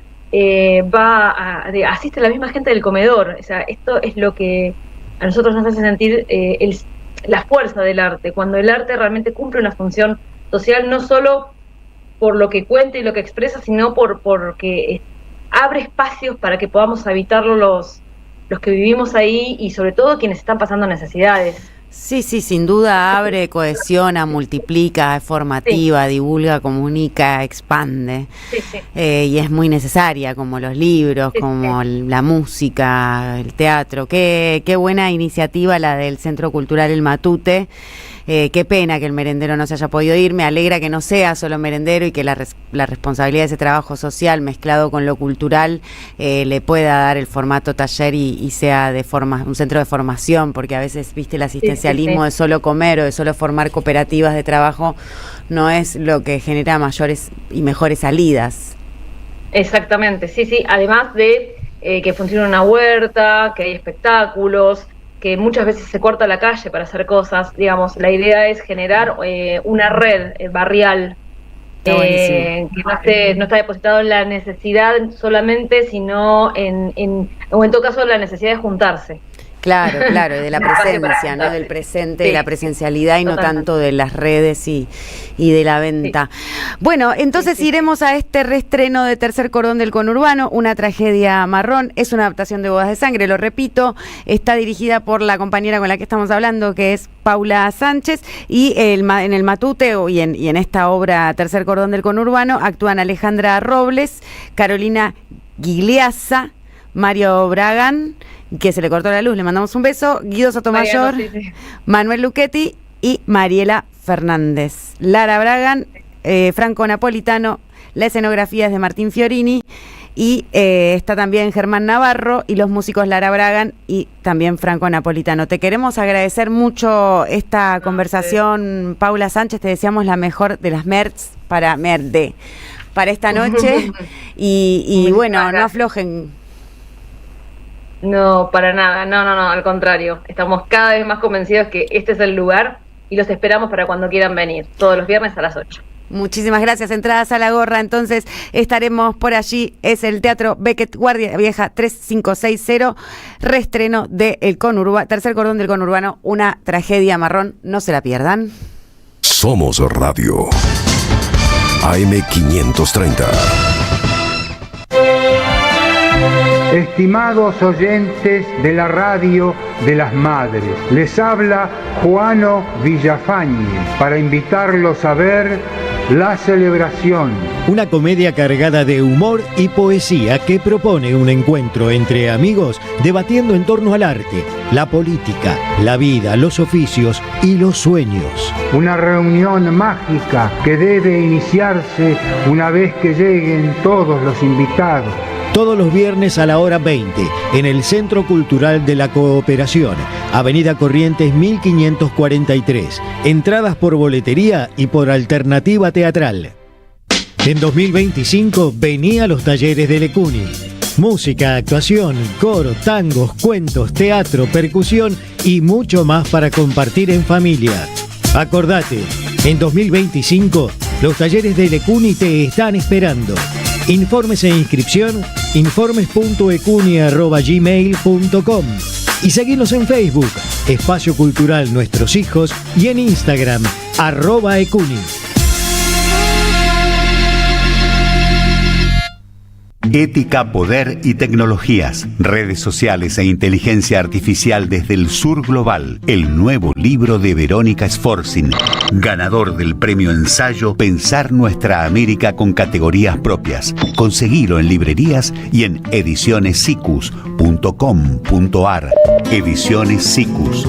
asiste la misma gente del comedor. O sea, esto es lo que a nosotros nos hace sentir la fuerza del arte, cuando el arte realmente cumple una función social, no solo por lo que cuenta y lo que expresa, sino porque abre espacios para que podamos habitarlo los que vivimos ahí y sobre todo quienes están pasando necesidades. Sí, sin duda abre, cohesiona, multiplica, es formativa, divulga, comunica, expande. Y es muy necesaria, como los libros, como la música, el teatro. Qué buena iniciativa la del Centro Cultural El Matute. Qué pena que el merendero no se haya podido ir. Me alegra que no sea solo merendero y que la responsabilidad de ese trabajo social mezclado con lo cultural le pueda dar el formato taller y sea un centro de formación, porque a veces, viste, el asistencialismo de solo comer o de solo formar cooperativas de trabajo no es lo que genera mayores y mejores salidas. Exactamente, sí. Además de que funciona una huerta, que hay espectáculos, que muchas veces se corta la calle para hacer cosas, digamos, la idea es generar una red barrial que no está depositado en la necesidad solamente, sino o en todo caso la necesidad de juntarse. Claro, de la presencia, ¿no? Del presente, de la presencialidad y no tanto de las redes y de la venta. Bueno, entonces iremos a este reestreno de Tercer Cordón del Conurbano, Una tragedia marrón. Es una adaptación de Bodas de Sangre, lo repito, está dirigida por la compañera con la que estamos hablando, que es Paula Sánchez, y en el Matute y en esta obra Tercer Cordón del Conurbano actúan Alejandra Robles, Carolina Gigliasa, Mario Bragan, que se le cortó la luz, le mandamos un beso, Guido Sotomayor, Manuel Luchetti y Mariela Fernández. Lara Bragan, Franco Napolitano, la escenografía es de Martín Fiorini y está también Germán Navarro y los músicos Lara Bragan y también Franco Napolitano. Te queremos agradecer mucho esta conversación, Paula Sánchez, te deseamos la mejor de las merds para esta noche y bueno, no aflojen. No, para nada, no, al contrario. Estamos cada vez más convencidos que este es el lugar y los esperamos para cuando quieran venir, todos los viernes a las 8. Muchísimas gracias. Entradas a la gorra, entonces estaremos por allí. Es el Teatro Beckett, Guardia Vieja 3560, reestreno de Tercer Cordón del Conurbano, Una tragedia marrón. No se la pierdan. Somos Radio AM530. Estimados oyentes de la radio de las madres, les habla Juano Villafañe para invitarlos a ver La Celebración. Una comedia cargada de humor y poesía que propone un encuentro entre amigos debatiendo en torno al arte, la política, la vida, los oficios y los sueños. Una reunión mágica que debe iniciarse una vez que lleguen todos los invitados. Todos los viernes a la hora 20 en el Centro Cultural de la Cooperación, Avenida Corrientes 1543. Entradas por boletería y por alternativa teatral. En 2025 vení a los talleres de Lecuni. Música, actuación, coro, tangos, cuentos, teatro, percusión y mucho más para compartir en familia. Acordate, en 2025 los talleres de Lecuni te están esperando. Informes e inscripción, informes.ecuni@gmail.com y seguinos en Facebook, Espacio Cultural Nuestros Hijos, y en Instagram, @ecuni. Ética, poder y tecnologías, redes sociales e inteligencia artificial desde el sur global. El nuevo libro de Verónica Sforcin, ganador del premio ensayo Pensar Nuestra América con categorías propias. Conseguilo en librerías y en edicionesicus.com.ar. Ediciones Sicus.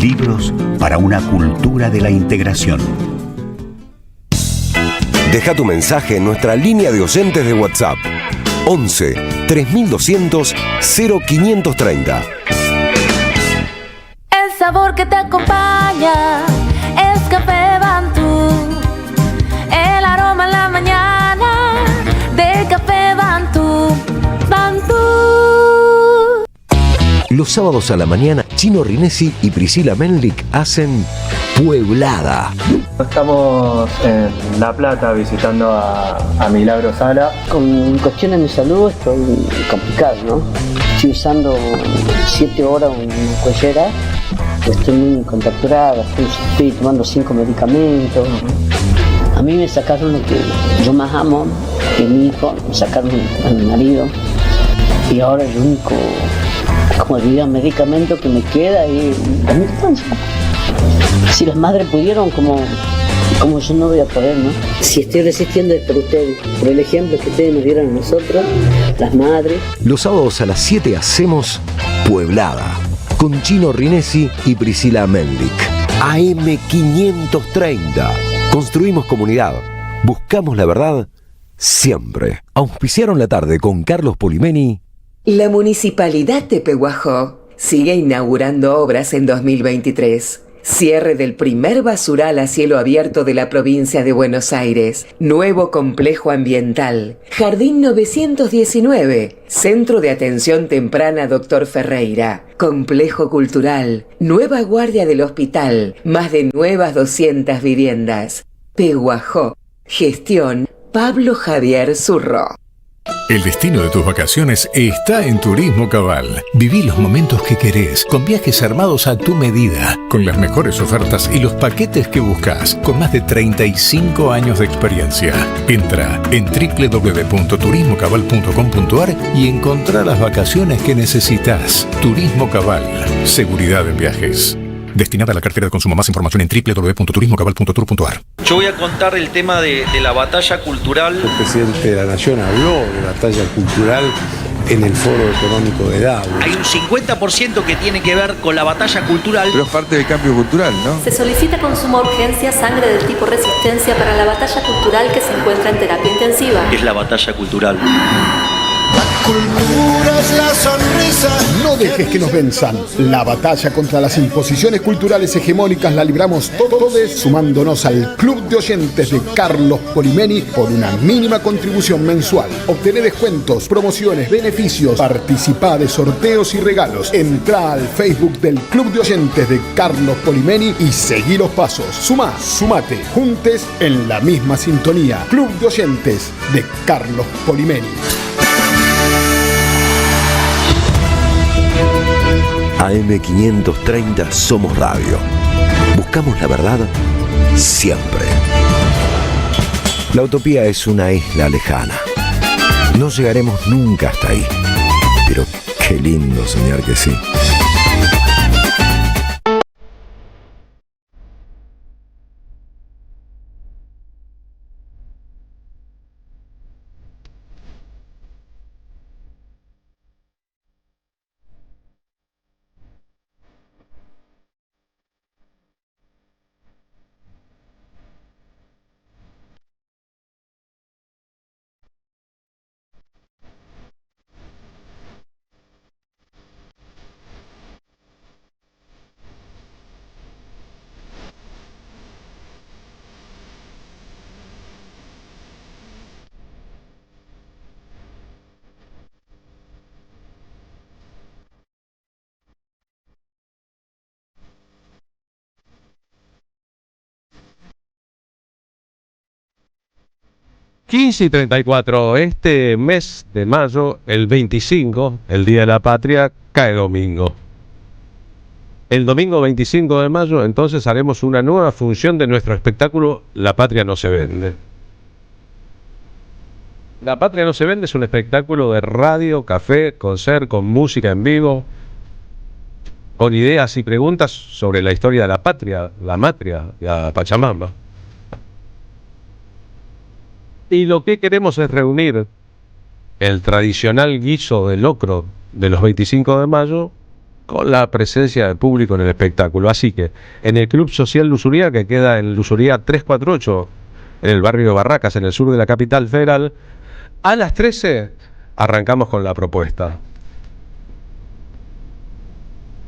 Libros para una cultura de la integración. Deja tu mensaje en nuestra línea de oyentes de WhatsApp 11 3200 0530. El sabor que te acompaña es Café Bantú. El aroma en la mañana de Café Bantú. Bantú. Los sábados a la mañana, Chino Rinesi y Priscila Menlik hacen Pueblada. Estamos en La Plata visitando a Milagro Sala. Con cuestiones de salud estoy complicado, ¿no? Estoy usando 7 horas una cuellera, estoy muy contracturada, estoy tomando 5 medicamentos. A mí me sacaron lo que yo más amo, que es mi hijo, me sacaron a mi marido, y ahora el único como diría, medicamento que me queda y la militancia. Si las madres pudieron, como yo no voy a poder, ¿no? Si estoy resistiendo es por ustedes, por el ejemplo que ustedes nos dieron a nosotros, las madres. Los sábados a las 7 hacemos Pueblada, con Chino Rinesi y Priscila Menlik. AM530. Construimos comunidad. Buscamos la verdad siempre. Auspiciaron la tarde con Carlos Polimeni. La Municipalidad de Pehuajó sigue inaugurando obras en 2023. Cierre del primer basural a cielo abierto de la provincia de Buenos Aires. Nuevo complejo ambiental. Jardín 919. Centro de Atención Temprana Dr. Ferreira. Complejo cultural. Nueva guardia del hospital. Más de nuevas 200 viviendas. Pehuajó. Gestión Pablo Javier Zurro. El destino de tus vacaciones está en Turismo Cabal. Viví los momentos que querés, con viajes armados a tu medida, con las mejores ofertas y los paquetes que buscas, con más de 35 años de experiencia. Entra en www.turismocabal.com.ar y encontrá las vacaciones que necesitas. Turismo Cabal, seguridad en viajes. Destinada a la cartera de consumo. Más información en www.turismocabal.tour.ar. Yo voy a contar el tema de la batalla cultural. El presidente de la Nación habló de batalla cultural en el Foro Económico de Davos. Hay un 50% que tiene que ver con la batalla cultural. Pero es parte del cambio cultural, ¿no? Se solicita con suma urgencia sangre del tipo resistencia para la batalla cultural que se encuentra en terapia intensiva. ¿Qué es la batalla cultural? Cultura es la sonrisa. No dejes que nos venzan. La batalla contra las imposiciones culturales hegemónicas la libramos todos sumándonos al Club de Oyentes de Carlos Polimeni por una mínima contribución mensual. Obtené descuentos, promociones, beneficios, participá de sorteos y regalos. Entrá al Facebook del Club de Oyentes de Carlos Polimeni y seguí los pasos. Sumate, juntes en la misma sintonía. Club de Oyentes de Carlos Polimeni. AM530 Somos Radio. Buscamos la verdad siempre. La utopía es una isla lejana. No llegaremos nunca hasta ahí. Pero qué lindo soñar que sí. Y 34, este mes de mayo, el 25, el Día de la Patria, cae domingo. El domingo 25 de mayo, entonces haremos una nueva función de nuestro espectáculo La Patria no se vende. La Patria no se vende es un espectáculo de radio, café, concert, con música en vivo, con ideas y preguntas sobre la historia de la patria, la matria, la Pachamama. Y lo que queremos es reunir el tradicional guiso de locro de los 25 de mayo con la presencia del público en el espectáculo. Así que en el Club Social Lusuría, que queda en Lusuría 348, en el barrio de Barracas, en el sur de la capital federal, a las 13 arrancamos con la propuesta.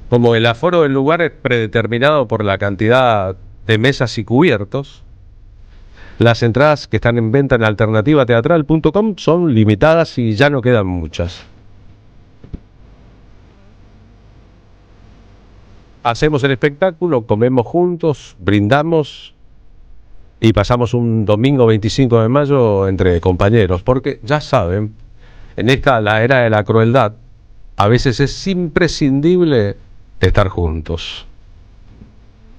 Como el aforo del lugar es predeterminado por la cantidad de mesas y cubiertos, las entradas que están en venta en alternativateatral.com son limitadas y ya no quedan muchas. Hacemos el espectáculo, comemos juntos, brindamos y pasamos un domingo 25 de mayo entre compañeros, porque ya saben, en esta la era de la crueldad, a veces es imprescindible estar juntos.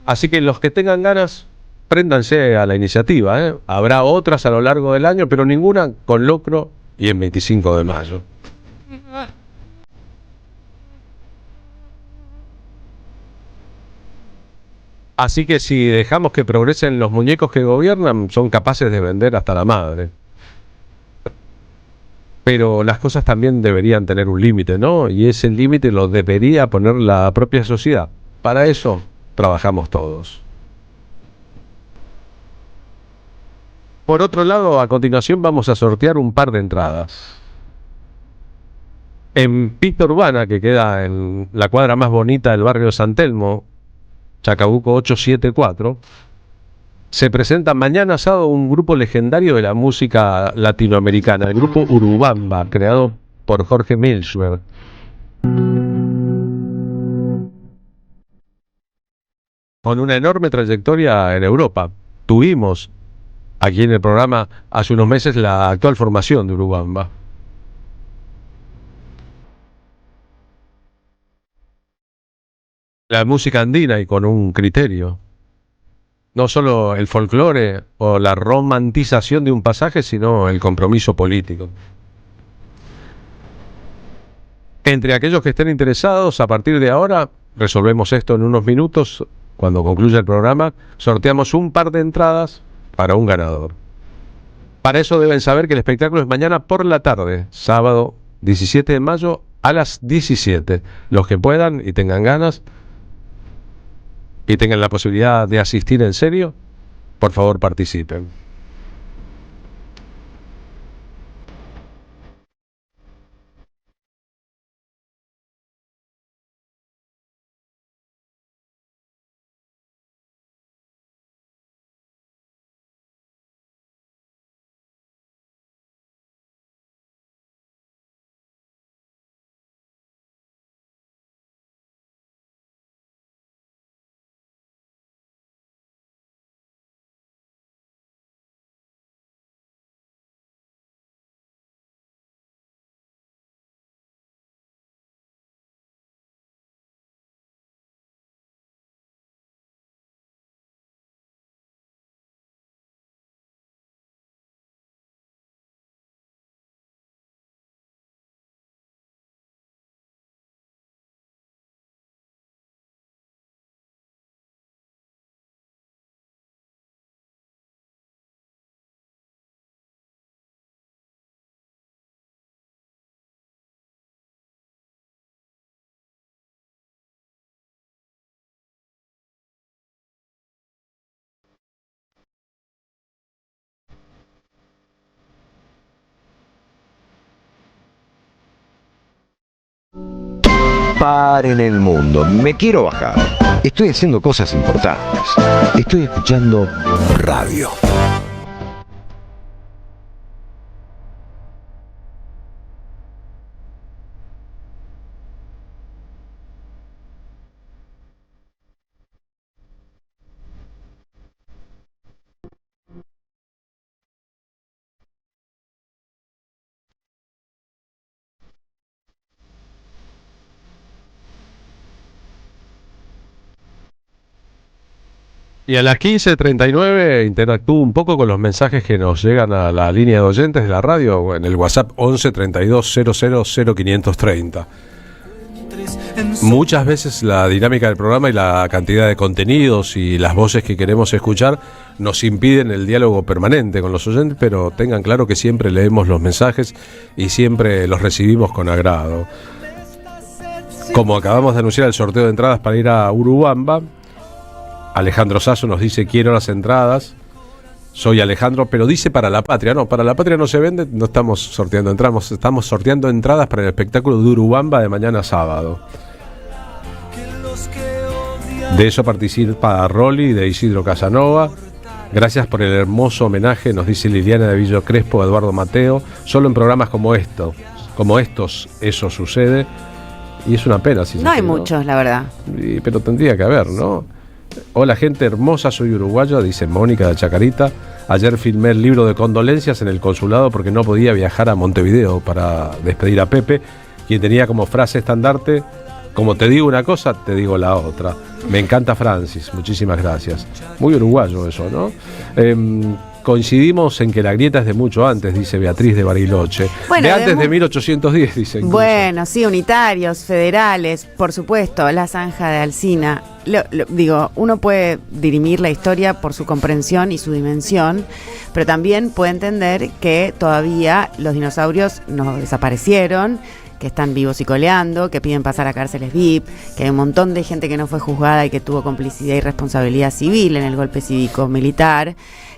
Así que los que tengan ganas, préndanse a la iniciativa, ¿eh? Habrá otras a lo largo del año, pero ninguna con locro y en 25 de mayo. Así que si dejamos que progresen los muñecos que gobiernan, son capaces de vender hasta la madre. Pero las cosas también deberían tener un límite, ¿no? Y ese límite lo debería poner la propia sociedad. Para eso trabajamos todos. Por otro lado, a continuación vamos a sortear un par de entradas. En Pista Urbana, que queda en la cuadra más bonita del barrio de San Telmo, Chacabuco 874, se presenta mañana sábado un grupo legendario de la música latinoamericana, el grupo Urubamba, creado por Jorge Milchberg. Con una enorme trayectoria en Europa. Tuvimos aquí en el programa hace unos meses la actual formación de Urubamba. La música andina y con un criterio. No solo el folclore o la romantización de un pasaje, sino el compromiso político. Entre aquellos que estén interesados, a partir de ahora, resolvemos esto en unos minutos, cuando concluya el programa, sorteamos un par de entradas para un ganador. Para eso deben saber que el espectáculo es mañana por la tarde, sábado 17 de mayo a las 17. Los que puedan y tengan ganas y tengan la posibilidad de asistir en serio, por favor participen. Paren el mundo, me quiero bajar. Estoy haciendo cosas importantes. Estoy escuchando radio. Y a las 15:39 interactúo un poco con los mensajes que nos llegan a la línea de oyentes de la radio en el WhatsApp 11 32 00 0530. Muchas veces la dinámica del programa y la cantidad de contenidos y las voces que queremos escuchar nos impiden el diálogo permanente con los oyentes, pero tengan claro que siempre leemos los mensajes y siempre los recibimos con agrado. Como acabamos de anunciar el sorteo de entradas para ir a Urubamba, Alejandro Sasso nos dice: quiero las entradas. Soy Alejandro, pero dice para la patria. No, para la patria no se vende, no estamos sorteando entradas, estamos sorteando entradas para el espectáculo de Urubamba de mañana sábado. De eso participa Rolly de Isidro Casanova. Gracias por el hermoso homenaje, nos dice Liliana de Villo Crespo, Eduardo Mateo. Solo en programas como estos, eso sucede. Y es una pena. Si no hay muchos, la verdad. Pero tendría que haber, ¿no? Hola gente hermosa, soy uruguaya, dice Mónica de Chacarita. Ayer filmé el libro de condolencias en el consulado porque no podía viajar a Montevideo para despedir a Pepe, quien tenía como frase estandarte: como te digo una cosa, te digo la otra. Me encanta Francis, muchísimas gracias. Muy uruguayo eso, ¿no? coincidimos en que la grieta es de mucho antes, dice Beatriz de Bariloche. Bueno, de antes de 1810, dice. Incluso. Bueno, sí, unitarios, federales, por supuesto, la zanja de Alsina. Digo, uno puede dirimir la historia por su comprensión y su dimensión, pero también puede entender que todavía los dinosaurios no desaparecieron, que están vivos y coleando, que piden pasar a cárceles VIP, que hay un montón de gente que no fue juzgada y que tuvo complicidad y responsabilidad civil en el golpe cívico-militar,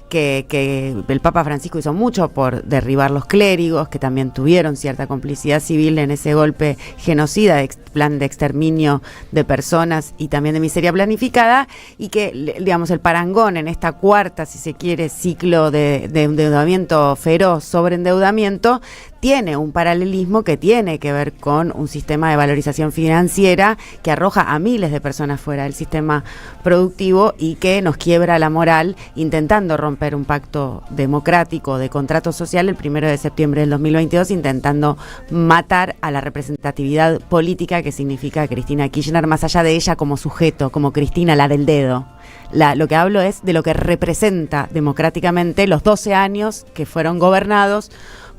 que el Papa Francisco hizo mucho por derribar los clérigos, que también tuvieron cierta complicidad civil en ese golpe genocida, plan de exterminio de personas y también de miseria planificada, y que, digamos, el parangón en esta cuarta, si se quiere, ciclo de endeudamiento feroz, sobreendeudamiento, tiene un paralelismo que tiene que ver con un sistema de valorización financiera que arroja a miles de personas fuera del sistema productivo y que nos quiebra la moral, intentando romper un pacto democrático de contrato social el 1 de septiembre del 2022, intentando matar a la representatividad política que significa Cristina Kirchner, más allá de ella como sujeto, como Cristina, la del dedo. Lo que hablo es de lo que representa democráticamente los 12 años que fueron gobernados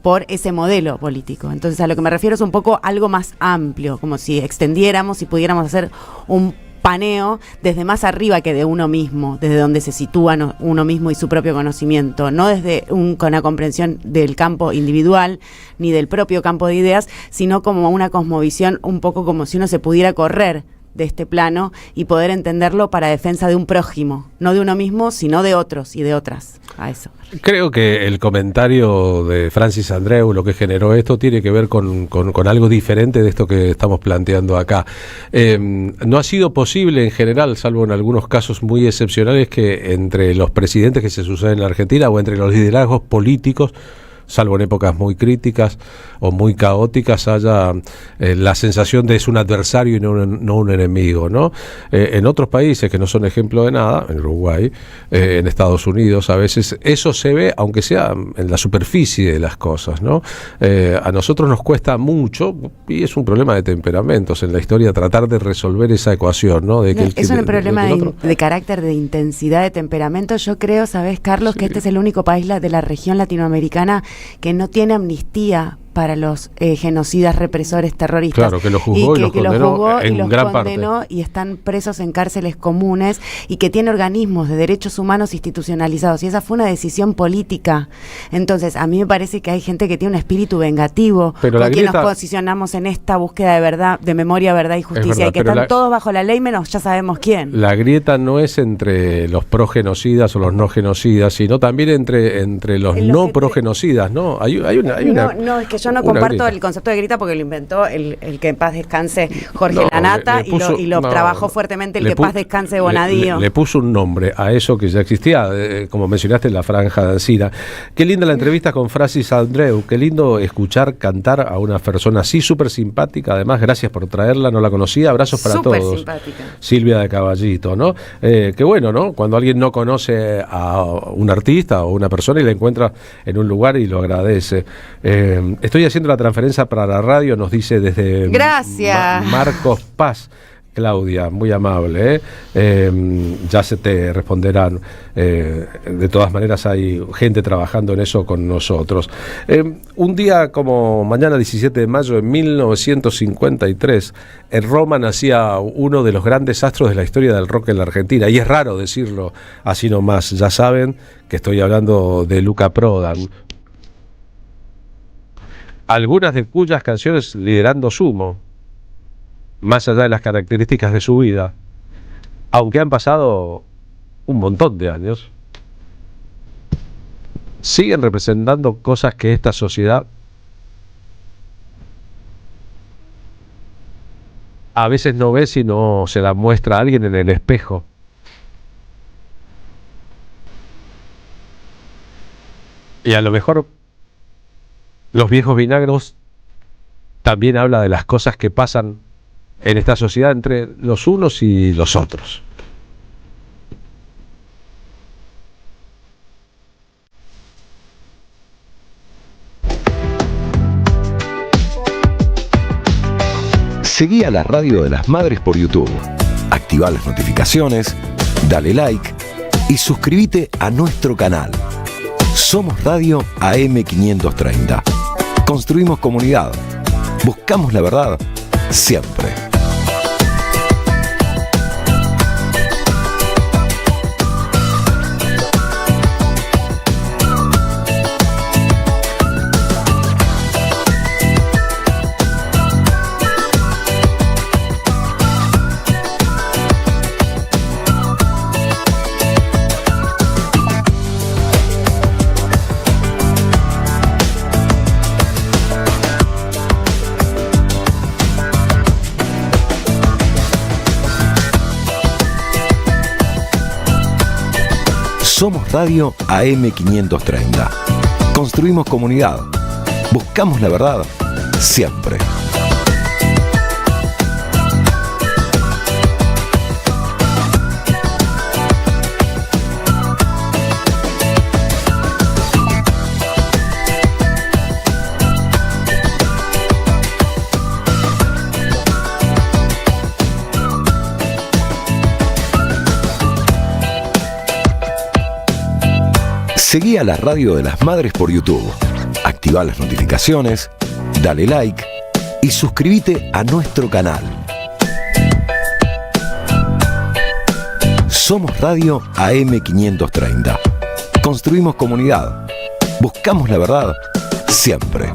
por ese modelo político. Entonces, a lo que me refiero es un poco algo más amplio, como si extendiéramos y pudiéramos hacer un paneo desde más arriba que de uno mismo, desde donde se sitúa uno mismo y su propio conocimiento, no desde con la comprensión del campo individual ni del propio campo de ideas, sino como una cosmovisión, un poco como si uno se pudiera correr de este plano y poder entenderlo para defensa de un prójimo, no de uno mismo, sino de otros y de otras. A eso. Creo que el comentario de Francis Andreu, lo que generó esto, tiene que ver con algo diferente de esto que estamos planteando acá. No ha sido posible en general, salvo en algunos casos muy excepcionales, que entre los presidentes que se suceden en la Argentina o entre los liderazgos políticos, salvo en épocas muy críticas o muy caóticas, haya la sensación de es un adversario y no un enemigo, ¿no? En otros países que no son ejemplo de nada, en Uruguay, en Estados Unidos, a veces eso se ve, aunque sea en la superficie de las cosas, ¿no? A nosotros nos cuesta mucho, y es un problema de temperamentos en la historia, tratar de resolver esa ecuación, ¿no? Es un problema de carácter, de intensidad, de temperamento. Yo creo, ¿sabes, Carlos? Sí. Que este es el único país de la región latinoamericana que no tiene amnistía para los genocidas represores terroristas. Claro, que lo juzgó y los condenó en gran parte. Y están presos en cárceles comunes y que tiene organismos de derechos humanos institucionalizados. Y esa fue una decisión política. Entonces, a mí me parece que hay gente que tiene un espíritu vengativo, pero con quien nos posicionamos en esta búsqueda de verdad, de memoria, verdad y justicia. Verdad, y que están todos bajo la ley, menos ya sabemos quién. La grieta no es entre los progenocidas o los no genocidas, sino también entre los no progenocidas, ¿no? Hay una... No, es que yo no comparto el concepto de grieta porque lo inventó el que en paz descanse Jorge Lanata y lo trabajó fuertemente el que paz descanse Bonadío. Le puso un nombre a eso que ya existía, como mencionaste en la franja de Alsina. Qué linda la entrevista con Francis Andreu, qué lindo escuchar cantar a una persona así, súper simpática, además, gracias por traerla, no la conocía, abrazos para todos. Súper simpática. Silvia de Caballito, ¿no? Qué bueno, ¿no? Cuando alguien no conoce a un artista o una persona y la encuentra en un lugar y lo agradece. Estoy haciendo la transferencia para la radio, nos dice desde Marcos Paz. Claudia, muy amable, ya se te responderán. De todas maneras hay gente trabajando en eso con nosotros. Un día como mañana 17 de mayo de 1953, en Roma nacía uno de los grandes astros de la historia del rock en la Argentina, y es raro decirlo así nomás. Ya saben que estoy hablando de Luca Prodan, algunas de cuyas canciones liderando Sumo, más allá de las características de su vida, aunque han pasado un montón de años, siguen representando cosas que esta sociedad a veces no ve si no se la muestra a alguien en el espejo. Y a lo mejor Los Viejos Vinagros también habla de las cosas que pasan en esta sociedad entre los unos y los otros. Seguí a la Radio de las Madres por YouTube. Activa las notificaciones, dale like y suscríbete a nuestro canal. Somos Radio AM530. Construimos comunidad. Buscamos la verdad siempre. Somos Radio AM530. Construimos comunidad. Buscamos la verdad siempre. Seguí a la Radio de las Madres por YouTube. Activa las notificaciones, dale like y suscríbete a nuestro canal. Somos Radio AM530. Construimos comunidad. Buscamos la verdad siempre.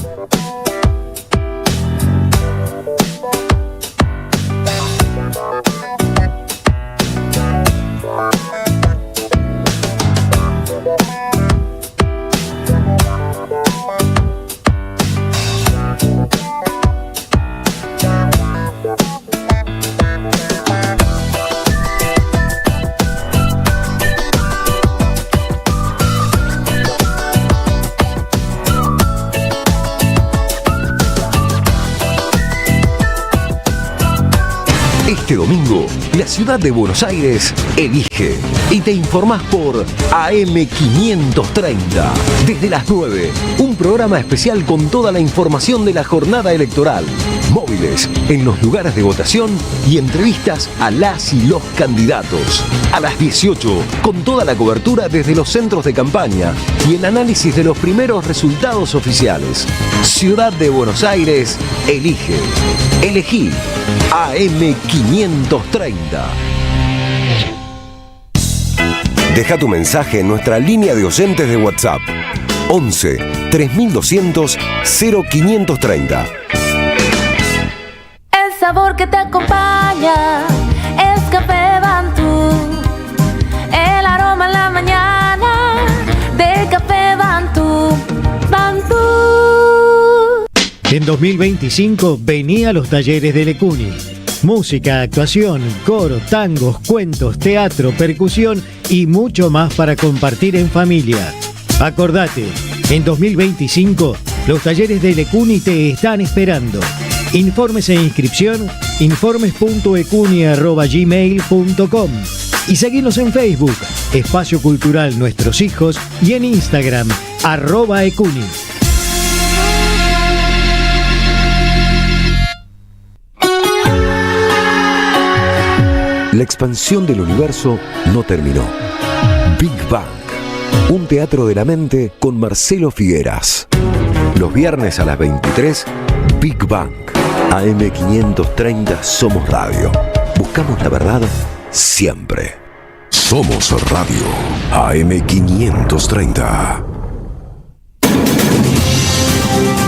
Este domingo, la ciudad de Buenos Aires elige y te informás por AM530. Desde las 9, un programa especial con toda la información de la jornada electoral, móviles en los lugares de votación y entrevistas a las y los candidatos. A las 18, con toda la cobertura desde los centros de campaña y el análisis de los primeros resultados oficiales. Ciudad de Buenos Aires elige. Elegí AM530. Deja tu mensaje en nuestra línea de oyentes de WhatsApp 11 3200 0530. El sabor que te acompaña es Café Bantú. El aroma en la mañana de Café Bantú. Bantú. En 2025 vení a los talleres de Lecuni. Música, actuación, coro, tangos, cuentos, teatro, percusión y mucho más para compartir en familia. Acordate, en 2025 los talleres de Lecuni te están esperando. Informes e inscripción, informes.ecuni@gmail.com y seguinos en Facebook, Espacio Cultural Nuestros Hijos, y en Instagram, @ecuni. La expansión del universo no terminó. Big Bang, un teatro de la mente con Marcelo Figueras. Los viernes a las 23, Big Bang. AM530 Somos Radio. Buscamos la verdad siempre. Somos Radio AM530.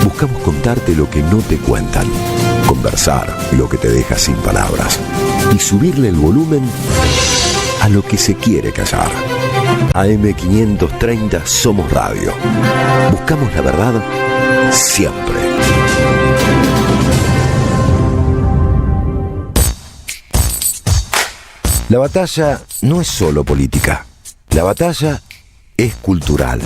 Buscamos contarte lo que no te cuentan, conversar lo que te deja sin palabras y subirle el volumen a lo que se quiere callar. AM530 Somos Radio. Buscamos la verdad siempre. La batalla no es solo política. La batalla es cultural.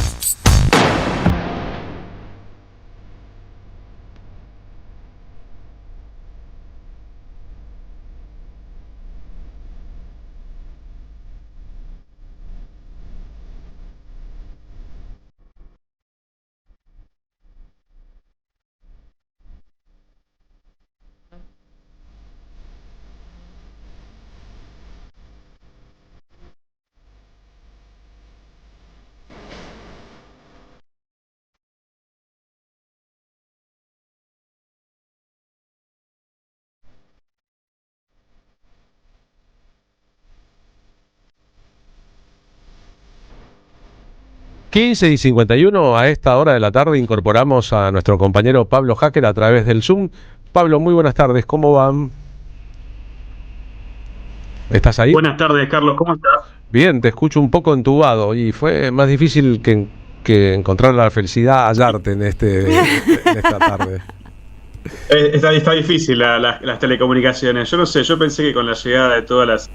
15:51, a esta hora de la tarde incorporamos a nuestro compañero Pablo Hacker a través del Zoom. Pablo, muy buenas tardes, ¿cómo van? ¿Estás ahí? Buenas tardes, Carlos, ¿cómo estás? Bien, te escucho un poco entubado y fue más difícil que encontrar la felicidad hallarte en esta tarde. Está difícil las telecomunicaciones. Yo no sé, yo pensé que con la llegada de todas las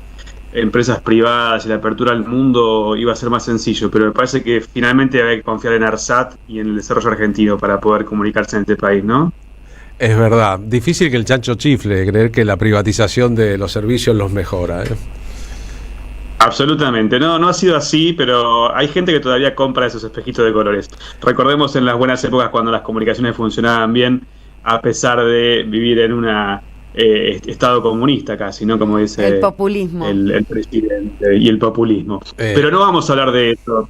empresas privadas y la apertura al mundo iba a ser más sencillo, pero me parece que finalmente hay que confiar en ARSAT y en el desarrollo argentino para poder comunicarse en este país, ¿no? Es verdad, difícil que el chancho chifle, creer que la privatización de los servicios los mejora, ¿eh? Absolutamente, no ha sido así, pero hay gente que todavía compra esos espejitos de colores. Recordemos en las buenas épocas cuando las comunicaciones funcionaban bien, a pesar de vivir en una estado comunista casi, ¿no? Como dice el populismo, el presidente, y el populismo. Pero no vamos a hablar de eso.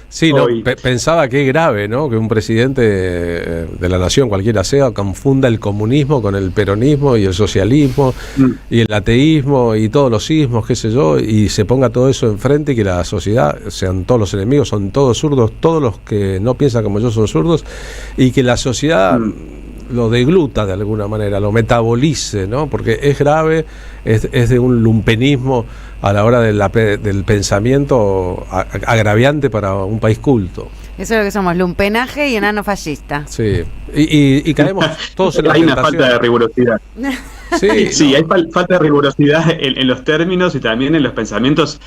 Sí, no, pensaba que es grave, ¿no? Que un presidente de la nación, cualquiera sea, confunda el comunismo con el peronismo y el socialismo y el ateísmo y todos los ismos, qué sé yo, y se ponga todo eso enfrente y que la sociedad sean todos los enemigos, son todos zurdos, todos los que no piensan como yo son zurdos, y que la sociedad lo degluta de alguna manera, lo metabolice, ¿no? Porque es grave, es de un lumpenismo a la hora del pensamiento agraviante para un país culto. Eso es lo que somos, lumpenaje y enano fascista. Sí, y caemos todos en la tentación. Hay una falta de rigurosidad. Sí, hay falta de rigurosidad en los términos y también en los pensamientos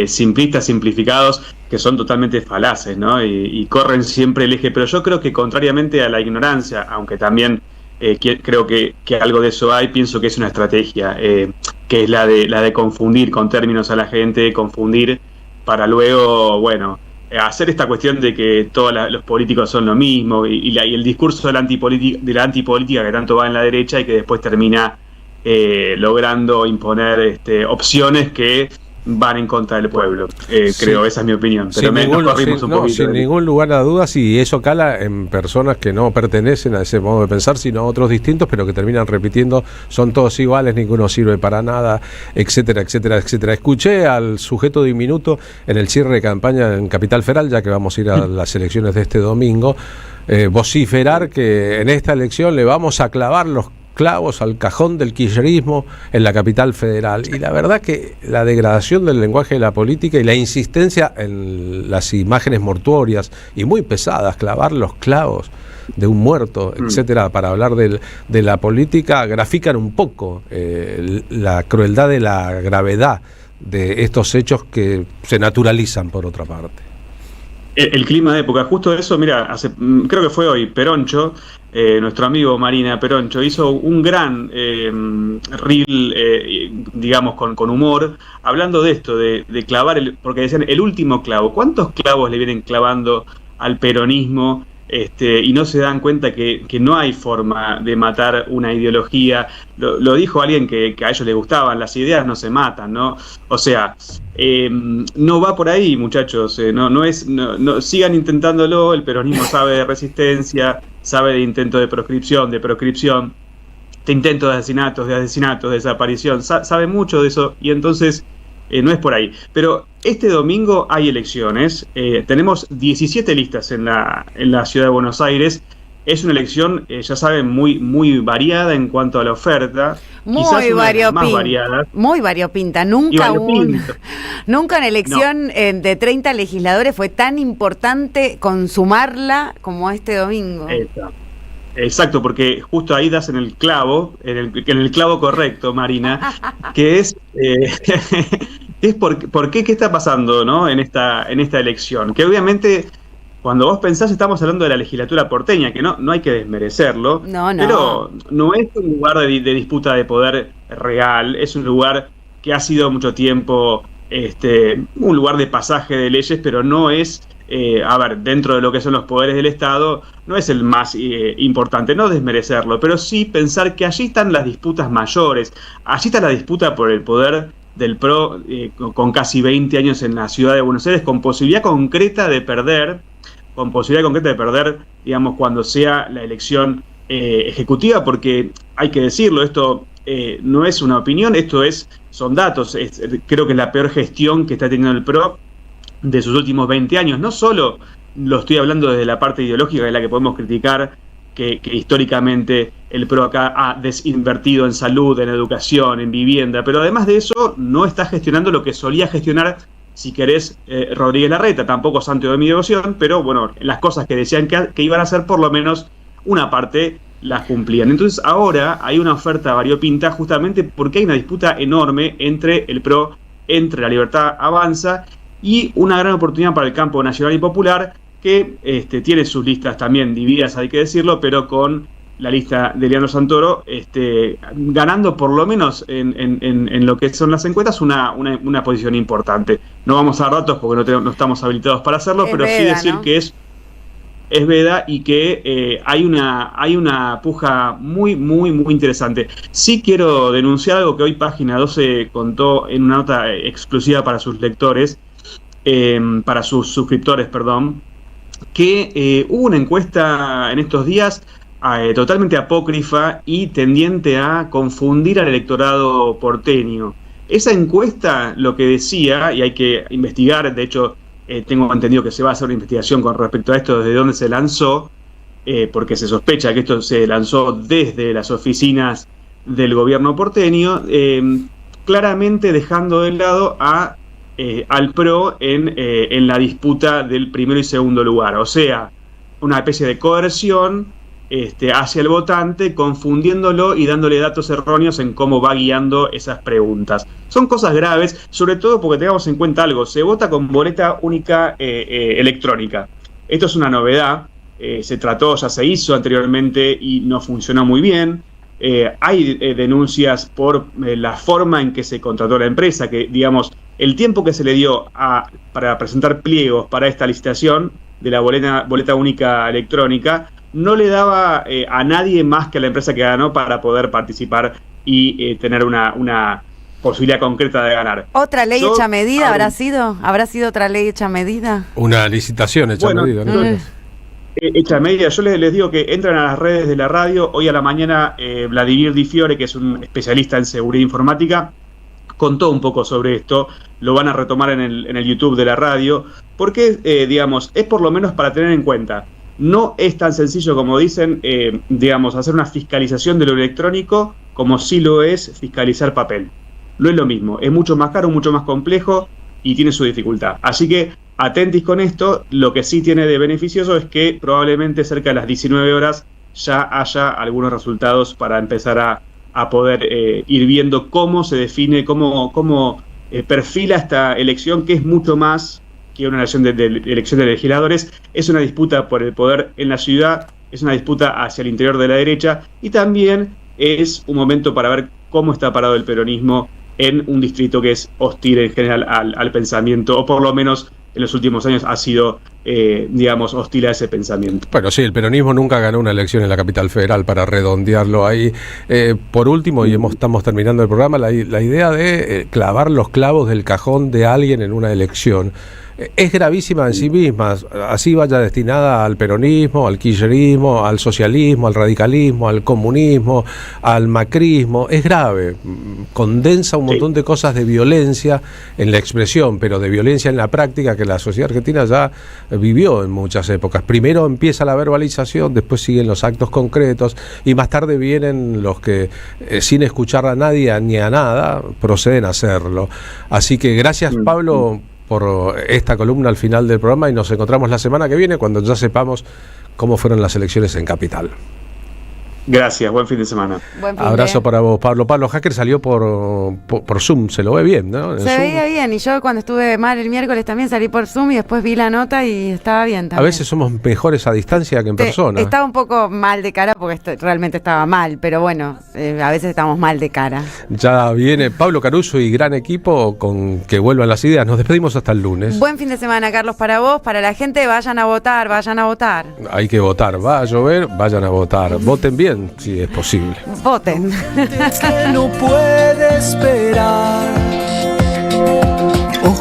simplistas, simplificados, que son totalmente falaces, ¿no? Y corren siempre el eje. Pero yo creo que contrariamente a la ignorancia, aunque también creo que algo de eso hay, pienso que es una estrategia, que es la de confundir con términos a la gente, confundir para luego, bueno, hacer esta cuestión de que todos los políticos son lo mismo y el discurso de la antipolítica que tanto va en la derecha y que después termina logrando imponer opciones que van en contra del pueblo. Creo, esa es mi opinión. Pero sin ningún lugar a dudas, y eso cala en personas que no pertenecen a ese modo de pensar, sino a otros distintos, pero que terminan repitiendo, son todos iguales, ninguno sirve para nada, etcétera, etcétera, etcétera. Escuché al sujeto diminuto en el cierre de campaña en Capital Federal, ya que vamos a ir a las elecciones de este domingo, vociferar que en esta elección le vamos a clavar los clavos al cajón del kirchnerismo en la Capital Federal. Y la verdad que la degradación del lenguaje de la política y la insistencia en las imágenes mortuorias y muy pesadas, clavar los clavos de un muerto, etcétera, para hablar de la política, grafican un poco la crueldad de la gravedad de estos hechos que se naturalizan por otra parte. El clima de época, justo eso, mira, creo que fue hoy, Peroncho, nuestro amigo Marina Peroncho, hizo un gran reel, digamos, con humor, hablando de esto, de clavar, porque decían el último clavo. ¿Cuántos clavos le vienen clavando al peronismo? Y no se dan cuenta que no hay forma de matar una ideología. Lo dijo alguien que a ellos les gustaban, las ideas no se matan, ¿no? O sea, no va por ahí, muchachos, no sigan intentándolo. El peronismo sabe de resistencia, sabe de intento de proscripción, de intento de asesinatos, de desaparición, sabe mucho de eso, y entonces no es por ahí. Pero este domingo hay elecciones, tenemos 17 listas en la ciudad de Buenos Aires. Es una elección, ya saben, muy, muy variada en cuanto a la oferta. Muy variopinta. Nunca una elección de 30 legisladores fue tan importante consumarla como este domingo. Exacto, porque justo ahí das en el clavo, en el clavo correcto, Marina, que es por qué está pasando, ¿no? en esta elección, que obviamente cuando vos pensás estamos hablando de la legislatura porteña, que no hay que desmerecerlo, pero no es un lugar de disputa de poder real, es un lugar que ha sido mucho tiempo un lugar de pasaje de leyes, pero no es dentro de lo que son los poderes del Estado, no es el más importante, no desmerecerlo, pero sí pensar que allí están las disputas mayores, allí está la disputa por el poder del PRO, con casi 20 años en la ciudad de Buenos Aires, con posibilidad concreta de perder, digamos, cuando sea la elección ejecutiva, porque hay que decirlo, esto no es una opinión, son datos, creo que es la peor gestión que está teniendo el PRO de sus últimos 20 años, no solo lo estoy hablando desde la parte ideológica, de la que podemos criticar que históricamente el PRO acá ha desinvertido en salud, en educación, en vivienda, pero además de eso no está gestionando lo que solía gestionar, si querés, Rodríguez Larreta, tampoco santo de mi devoción, pero bueno, las cosas que decían que iban a hacer, por lo menos una parte las cumplían. Entonces ahora hay una oferta variopinta justamente porque hay una disputa enorme entre el PRO, entre La Libertad Avanza, y una gran oportunidad para el campo nacional y popular, que tiene sus listas también divididas, hay que decirlo, pero con la lista de Leandro Santoro ganando por lo menos en lo que son las encuestas una posición importante. No vamos a dar datos porque no estamos habilitados para hacerlo, pero sí decir, ¿no?, que es veda y que hay una puja muy interesante. Sí quiero denunciar algo que hoy Página 12 contó en una nota exclusiva para sus lectores, para sus suscriptores, perdón, que hubo una encuesta en estos días totalmente apócrifa y tendiente a confundir al electorado porteño. Esa encuesta lo que decía, y hay que investigar, de hecho tengo entendido que se va a hacer una investigación con respecto a esto, desde dónde se lanzó, porque se sospecha que esto se lanzó desde las oficinas del gobierno porteño, claramente dejando de lado al PRO en la disputa del primero y segundo lugar, o sea, una especie de coerción hacia el votante, confundiéndolo y dándole datos erróneos en cómo va guiando esas preguntas. Son cosas graves, sobre todo porque tengamos en cuenta algo: se vota con boleta única electrónica. Esto es una novedad, ya se hizo anteriormente y no funcionó muy bien. Hay denuncias por la forma en que se contrató la empresa, que digamos, el tiempo que se le dio para presentar pliegos para esta licitación de la boleta única electrónica no le daba a nadie más que a la empresa que ganó para poder participar y tener una posibilidad concreta de ganar. ¿Otra ley hecha a medida habrá sido? ¿Habrá sido otra ley hecha a medida? Una licitación hecha a medida, ¿no? Hecha a medida. Yo les digo que entran a las redes de la radio. Hoy a la mañana Vladimir Di Fiore, que es un especialista en seguridad informática, contó un poco sobre esto. Lo van a retomar en el YouTube de la radio, porque digamos, es por lo menos para tener en cuenta. No es tan sencillo como dicen, digamos, hacer una fiscalización de lo electrónico como sí lo es fiscalizar papel. No es lo mismo, es mucho más caro, mucho más complejo y tiene su dificultad. Así que atentis con esto. Lo que sí tiene de beneficioso es que probablemente cerca de las 19 horas ya haya algunos resultados para empezar a poder ir viendo cómo se define, cómo perfila esta elección, que es mucho más que una elección de legisladores. Es una disputa por el poder en la ciudad, es una disputa hacia el interior de la derecha, y también es un momento para ver cómo está parado el peronismo en un distrito que es hostil en general al pensamiento, o por lo menos en los últimos años ha sido, digamos, hostil a ese pensamiento. Bueno, sí, el peronismo nunca ganó una elección en la capital federal, para redondearlo ahí. Por último, y estamos terminando el programa, la idea de clavar los clavos del cajón de alguien en una elección es gravísima en sí misma, así vaya destinada al peronismo, al kirchnerismo, al socialismo, al radicalismo, al comunismo, al macrismo. Es grave, condensa un montón de cosas de violencia en la expresión, pero de violencia en la práctica, que la sociedad argentina ya vivió en muchas épocas. Primero empieza la verbalización, después siguen los actos concretos, y más tarde vienen los que, sin escuchar a nadie ni a nada, proceden a hacerlo. Así que gracias, Pablo, por esta columna al final del programa, y nos encontramos la semana que viene cuando ya sepamos cómo fueron las elecciones en Capital. Gracias, buen fin de semana. Abrazo para vos, Pablo. Pablo Hacker salió por Zoom, se lo ve bien, ¿no? Se veía bien, y yo cuando estuve mal el miércoles también salí por Zoom y después vi la nota y estaba bien también. A veces somos mejores a distancia que en persona. Estaba un poco mal de cara porque realmente estaba mal, pero bueno, a veces estamos mal de cara. Ya viene Pablo Caruso y gran equipo con que vuelvan las ideas. Nos despedimos hasta el lunes. Buen fin de semana, Carlos, para vos, para la gente. Vayan a votar, vayan a votar. Hay que votar, va a llover, vayan a votar. Voten bien, si es posible. Voten. Es que no puede esperar.